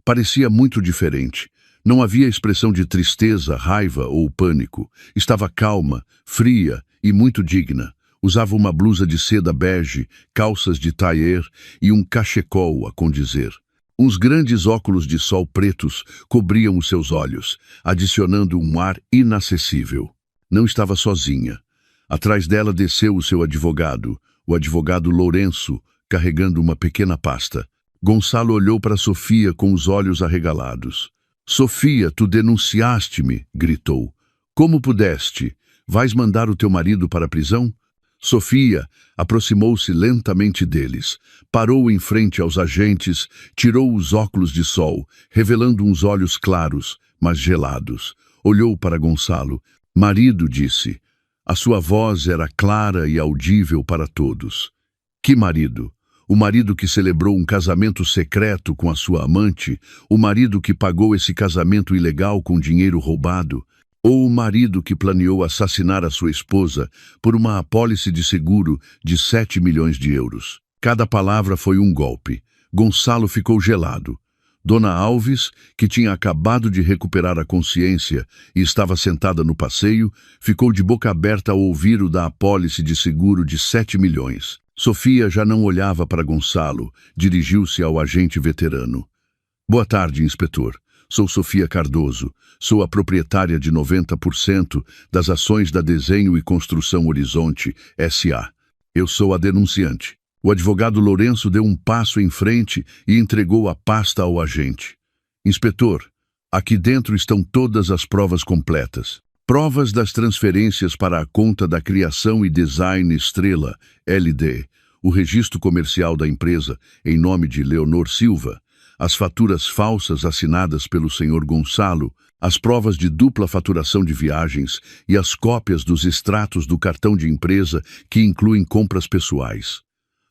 Parecia muito diferente. Não havia expressão de tristeza, raiva ou pânico. Estava calma, fria e muito digna. Usava uma blusa de seda bege, calças de tailleur e um cachecol a condizer. Uns grandes óculos de sol pretos cobriam os seus olhos, adicionando um ar inacessível. Não estava sozinha. Atrás dela desceu o seu advogado, o advogado Lourenço, carregando uma pequena pasta. Gonçalo olhou para Sofia com os olhos arregalados. Sofia, tu denunciaste-me, gritou. Como pudeste? Vais mandar o teu marido para a prisão? Sofia aproximou-se lentamente deles, parou em frente aos agentes, tirou os óculos de sol, revelando uns olhos claros, mas gelados. Olhou para Gonçalo. Marido, disse. A sua voz era clara e audível para todos. Que marido? O marido que celebrou um casamento secreto com a sua amante? O marido que pagou esse casamento ilegal com dinheiro roubado? Ou o marido que planeou assassinar a sua esposa por uma apólice de seguro de 7 milhões de euros? Cada palavra foi um golpe. Gonçalo ficou gelado. Dona Alves, que tinha acabado de recuperar a consciência e estava sentada no passeio, ficou de boca aberta ao ouvir o da apólice de seguro de 7 milhões. Sofia já não olhava para Gonçalo, dirigiu-se ao agente veterano. Boa tarde, inspetor. Sou Sofia Cardoso. Sou a proprietária de 90% das ações da Desenho e Construção Horizonte, S.A. Eu sou a denunciante. O advogado Lourenço deu um passo em frente e entregou a pasta ao agente. Inspetor, aqui dentro estão todas as provas completas. Provas das transferências para a conta da Criação e Design Estrela, LD, o registro comercial da empresa, em nome de Leonor Silva, as faturas falsas assinadas pelo senhor Gonçalo, as provas de dupla faturação de viagens e as cópias dos extratos do cartão de empresa que incluem compras pessoais.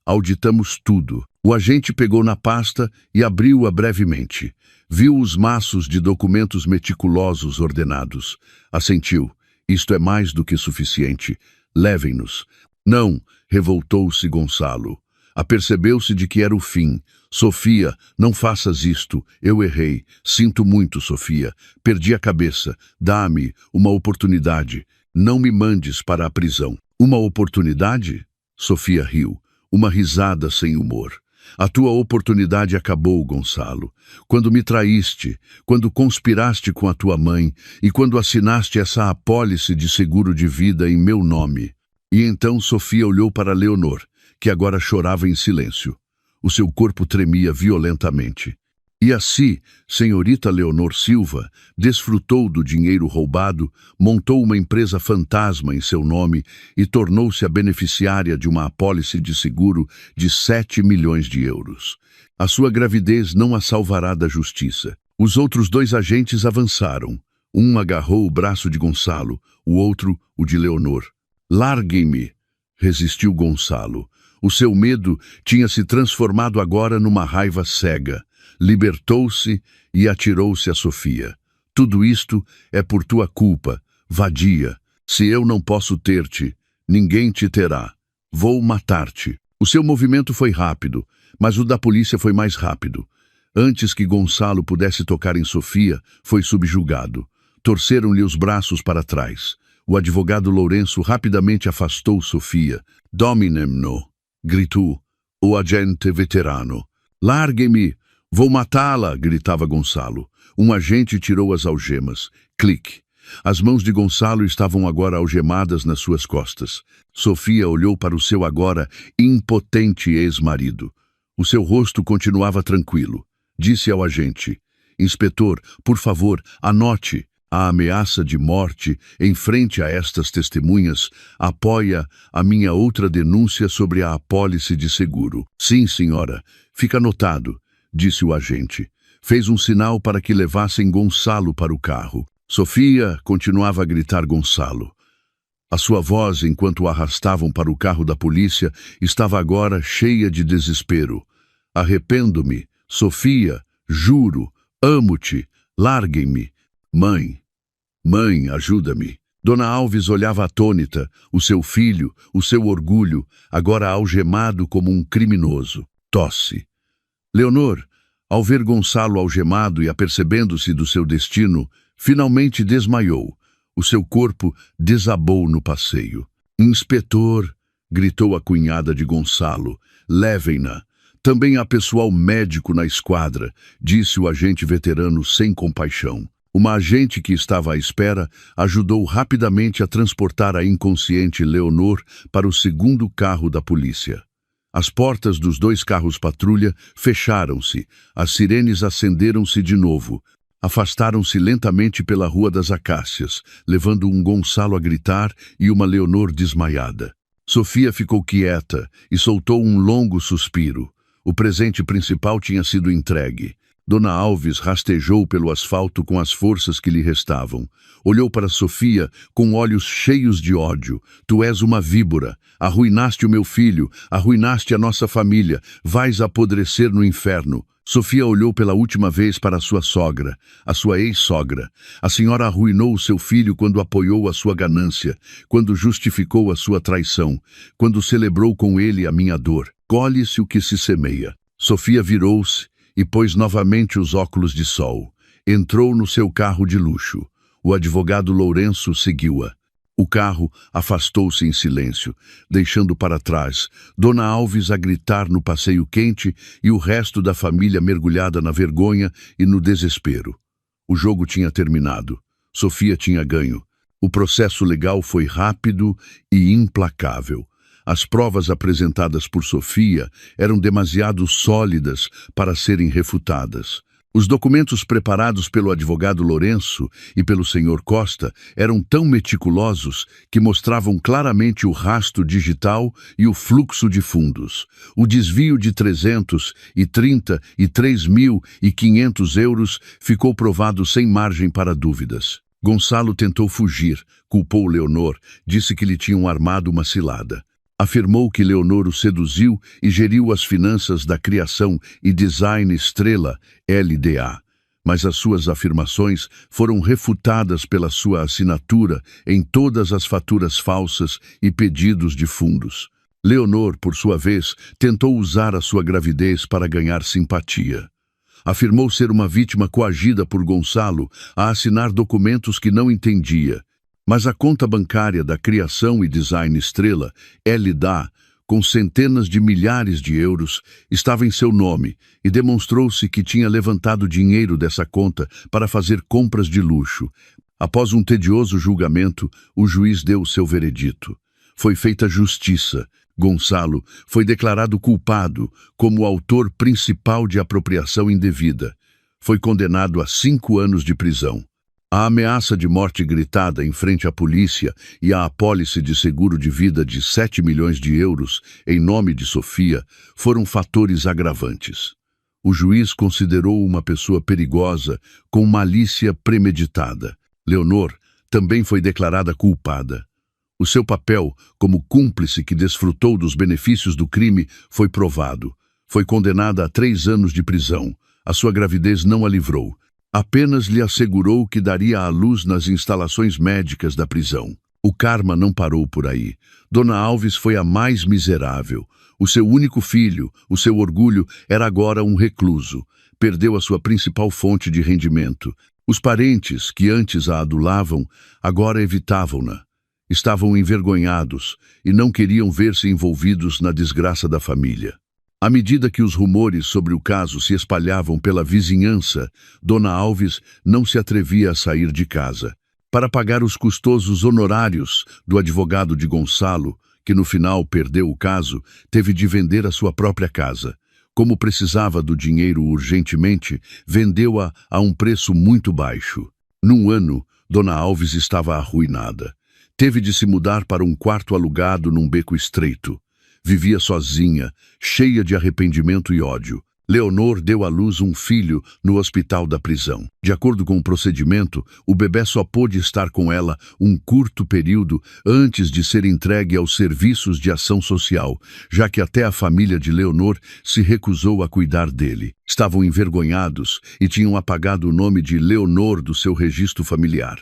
Auditamos tudo. O agente pegou na pasta e abriu-a brevemente. Viu os maços de documentos meticulosos ordenados. Assentiu. Isto é mais do que suficiente. Levem-nos. Não, revoltou-se Gonçalo. Apercebeu-se de que era o fim. Sofia, não faças isto. Eu errei. Sinto muito, Sofia. Perdi a cabeça. Dá-me uma oportunidade. Não me mandes para a prisão. Uma oportunidade? Sofia riu. Uma risada sem humor. A tua oportunidade acabou, Gonçalo. Quando me traíste, quando conspiraste com a tua mãe e quando assinaste essa apólice de seguro de vida em meu nome. E então Sofia olhou para Leonor, que agora chorava em silêncio. O seu corpo tremia violentamente. E assim, senhorita Leonor Silva desfrutou do dinheiro roubado, montou uma empresa fantasma em seu nome e tornou-se a beneficiária de uma apólice de seguro de 7 milhões de euros. A sua gravidez não a salvará da justiça. Os outros dois agentes avançaram. Um agarrou o braço de Gonçalo, o outro o de Leonor. Larguem-me, resistiu Gonçalo. O seu medo tinha se transformado agora numa raiva cega. Libertou-se e atirou-se a Sofia. Tudo isto é por tua culpa, vadia. Se eu não posso ter-te, ninguém te terá. Vou matar-te. O seu movimento foi rápido, mas o da polícia foi mais rápido. Antes que Gonçalo pudesse tocar em Sofia, foi subjugado. Torceram-lhe os braços para trás. O advogado Lourenço rapidamente afastou Sofia. Dominem-no, gritou o agente veterano. Largue-me! Vou matá-la, gritava Gonçalo. Um agente tirou as algemas. Clique. As mãos de Gonçalo estavam agora algemadas nas suas costas. Sofia olhou para o seu agora impotente ex-marido. O seu rosto continuava tranquilo. Disse ao agente: Inspetor, por favor, anote. A ameaça de morte em frente a estas testemunhas apoia a minha outra denúncia sobre a apólice de seguro. Sim, senhora. Fica anotado. disse o agente. Fez um sinal para que levassem Gonçalo para o carro. Sofia continuava a gritar Gonçalo. A sua voz, enquanto o arrastavam para o carro da polícia, estava agora cheia de desespero. Arrependo-me, Sofia, juro, amo-te, larguem-me. Mãe, ajuda-me. Dona Alves olhava atônita, o seu filho, o seu orgulho, agora algemado como um criminoso. Tosse. Leonor, ao ver Gonçalo algemado e apercebendo-se do seu destino, finalmente desmaiou. O seu corpo desabou no passeio. Inspetor, gritou a cunhada de Gonçalo, levem-na. Também há pessoal médico na esquadra, disse o agente veterano sem compaixão. Uma agente que estava à espera ajudou rapidamente a transportar a inconsciente Leonor para o segundo carro da polícia. As portas dos 2 carros patrulha fecharam-se, as sirenes acenderam-se de novo. Afastaram-se lentamente pela Rua das Acácias, levando um Gonçalo a gritar e uma Leonor desmaiada. Sofia ficou quieta e soltou um longo suspiro. O presente principal tinha sido entregue. Dona Alves rastejou pelo asfalto com as forças que lhe restavam. Olhou para Sofia com olhos cheios de ódio. Tu és uma víbora. Arruinaste o meu filho, arruinaste a nossa família. Vais apodrecer no inferno. Sofia olhou pela última vez para a sua sogra, a sua ex-sogra. A senhora arruinou o seu filho quando apoiou a sua ganância, quando justificou a sua traição, quando celebrou com ele a minha dor. Colhe-se o que se semeia. Sofia virou-se e pôs novamente os óculos de sol. Entrou no seu carro de luxo. O advogado Lourenço seguiu-a. O carro afastou-se em silêncio, deixando para trás Dona Alves a gritar no passeio quente e o resto da família mergulhada na vergonha e no desespero. O jogo tinha terminado. Sofia tinha ganho. O processo legal foi rápido e implacável. As provas apresentadas por Sofia eram demasiado sólidas para serem refutadas. Os documentos preparados pelo advogado Lourenço e pelo senhor Costa eram tão meticulosos que mostravam claramente o rastro digital e o fluxo de fundos. O desvio de 333.500 euros ficou provado sem margem para dúvidas. Gonçalo tentou fugir, culpou Leonor, disse que lhe tinham armado uma cilada. Afirmou que Leonor o seduziu e geriu as finanças da Criação e Design Estrela, LDA. Mas as suas afirmações foram refutadas pela sua assinatura em todas as faturas falsas e pedidos de fundos. Leonor, por sua vez, tentou usar a sua gravidez para ganhar simpatia. Afirmou ser uma vítima coagida por Gonçalo a assinar documentos que não entendia. Mas a conta bancária da Criação e Design Estrela, LDA, com centenas de milhares de euros, estava em seu nome e demonstrou-se que tinha levantado dinheiro dessa conta para fazer compras de luxo. Após um tedioso julgamento, o juiz deu o seu veredito. Foi feita justiça. Gonçalo foi declarado culpado como autor principal de apropriação indevida. Foi condenado a 5 anos de prisão. A ameaça de morte gritada em frente à polícia e a apólice de seguro de vida de 7 milhões de euros em nome de Sofia foram fatores agravantes. O juiz considerou uma pessoa perigosa com malícia premeditada. Leonor também foi declarada culpada. O seu papel como cúmplice que desfrutou dos benefícios do crime foi provado. Foi condenada a 3 anos de prisão. A sua gravidez não a livrou. Apenas lhe assegurou que daria à luz nas instalações médicas da prisão. O karma não parou por aí. Dona Alves foi a mais miserável. O seu único filho, o seu orgulho, era agora um recluso. Perdeu a sua principal fonte de rendimento. Os parentes, que antes a adulavam, agora evitavam-na. Estavam envergonhados e não queriam ver-se envolvidos na desgraça da família. À medida que os rumores sobre o caso se espalhavam pela vizinhança, Dona Alves não se atrevia a sair de casa. Para pagar os custosos honorários do advogado de Gonçalo, que no final perdeu o caso, teve de vender a sua própria casa. Como precisava do dinheiro urgentemente, vendeu-a a um preço muito baixo. Num ano, Dona Alves estava arruinada. Teve de se mudar para um quarto alugado num beco estreito. Vivia sozinha, cheia de arrependimento e ódio. Leonor deu à luz um filho no hospital da prisão. De acordo com o procedimento, o bebê só pôde estar com ela um curto período antes de ser entregue aos serviços de ação social, já que até a família de Leonor se recusou a cuidar dele. Estavam envergonhados e tinham apagado o nome de Leonor do seu registro familiar.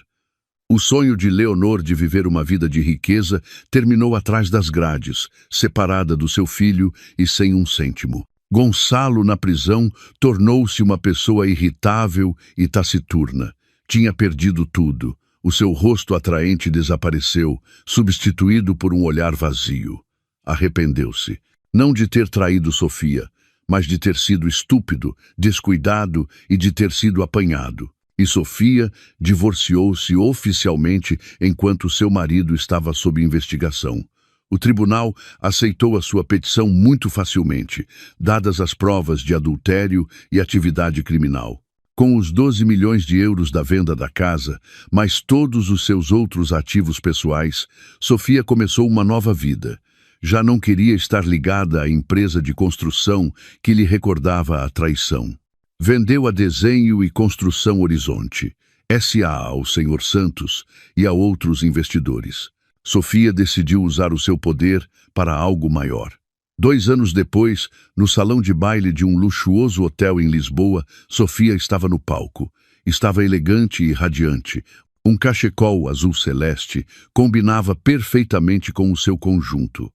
O sonho de Leonor de viver uma vida de riqueza terminou atrás das grades, separada do seu filho e sem um cêntimo. Gonçalo, na prisão, tornou-se uma pessoa irritável e taciturna. Tinha perdido tudo. O seu rosto atraente desapareceu, substituído por um olhar vazio. Arrependeu-se, não de ter traído Sofia, mas de ter sido estúpido, descuidado e de ter sido apanhado. E Sofia divorciou-se oficialmente enquanto seu marido estava sob investigação. O tribunal aceitou a sua petição muito facilmente, dadas as provas de adultério e atividade criminal. Com os 12 milhões de euros da venda da casa, mais todos os seus outros ativos pessoais, Sofia começou uma nova vida. Já não queria estar ligada à empresa de construção que lhe recordava a traição. Vendeu a Desenho e Construção Horizonte, S.A. ao Sr. Santos e a outros investidores. Sofia decidiu usar o seu poder para algo maior. 2 anos depois, no salão de baile de um luxuoso hotel em Lisboa, Sofia estava no palco. Estava elegante e radiante. Um cachecol azul celeste combinava perfeitamente com o seu conjunto.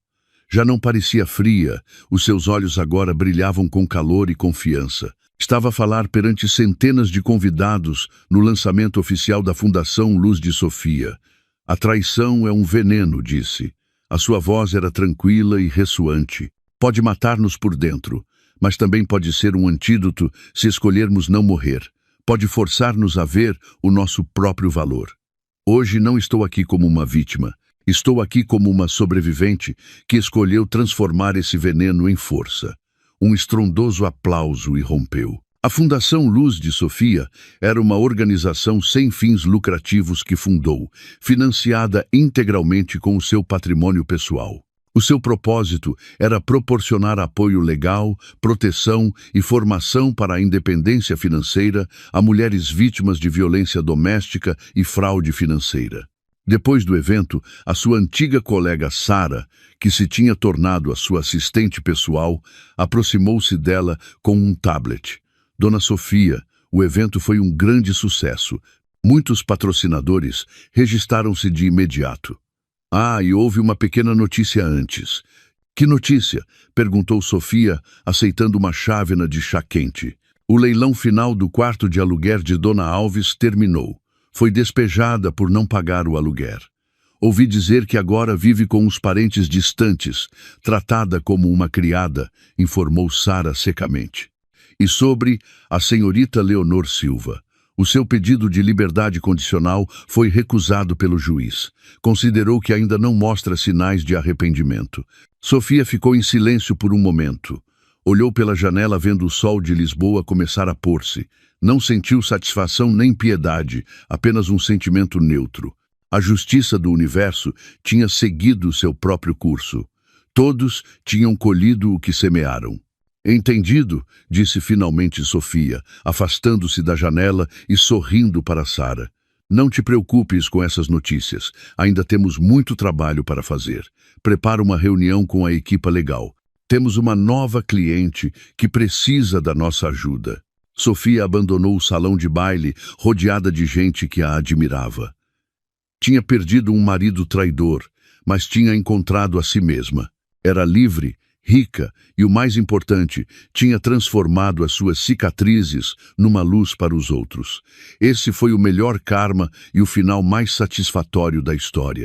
Já não parecia fria, os seus olhos agora brilhavam com calor e confiança. Estava a falar perante centenas de convidados no lançamento oficial da Fundação Luz de Sofia. A traição é um veneno, disse. A sua voz era tranquila e ressoante. Pode matar-nos por dentro, mas também pode ser um antídoto se escolhermos não morrer. Pode forçar-nos a ver o nosso próprio valor. Hoje não estou aqui como uma vítima. Estou aqui como uma sobrevivente que escolheu transformar esse veneno em força. Um estrondoso aplauso irrompeu. A Fundação Luz de Sofia era uma organização sem fins lucrativos que fundou, financiada integralmente com o seu patrimônio pessoal. O seu propósito era proporcionar apoio legal, proteção e formação para a independência financeira a mulheres vítimas de violência doméstica e fraude financeira. Depois do evento, a sua antiga colega Sara, que se tinha tornado a sua assistente pessoal, aproximou-se dela com um tablet. Dona Sofia, o evento foi um grande sucesso. Muitos patrocinadores registaram-se de imediato. E houve uma pequena notícia antes. Que notícia? Perguntou Sofia, aceitando uma chávena de chá quente. O leilão final do quarto de aluguer de Dona Alves terminou. Foi despejada por não pagar o aluguer. Ouvi dizer que agora vive com uns parentes distantes, tratada como uma criada, informou Sara secamente. E sobre a senhorita Leonor Silva. O seu pedido de liberdade condicional foi recusado pelo juiz. Considerou que ainda não mostra sinais de arrependimento. Sofia ficou em silêncio por um momento. Olhou pela janela vendo o sol de Lisboa começar a pôr-se. Não sentiu satisfação nem piedade, apenas um sentimento neutro. A justiça do universo tinha seguido seu próprio curso. Todos tinham colhido o que semearam. Entendido, disse finalmente Sofia, afastando-se da janela e sorrindo para Sara. Não te preocupes com essas notícias. Ainda temos muito trabalho para fazer. Prepara uma reunião com a equipa legal. Temos uma nova cliente que precisa da nossa ajuda. Sofia abandonou o salão de baile, rodeada de gente que a admirava. Tinha perdido um marido traidor, mas tinha encontrado a si mesma. Era livre, rica e, o mais importante, tinha transformado as suas cicatrizes numa luz para os outros. Esse foi o melhor karma e o final mais satisfatório da história.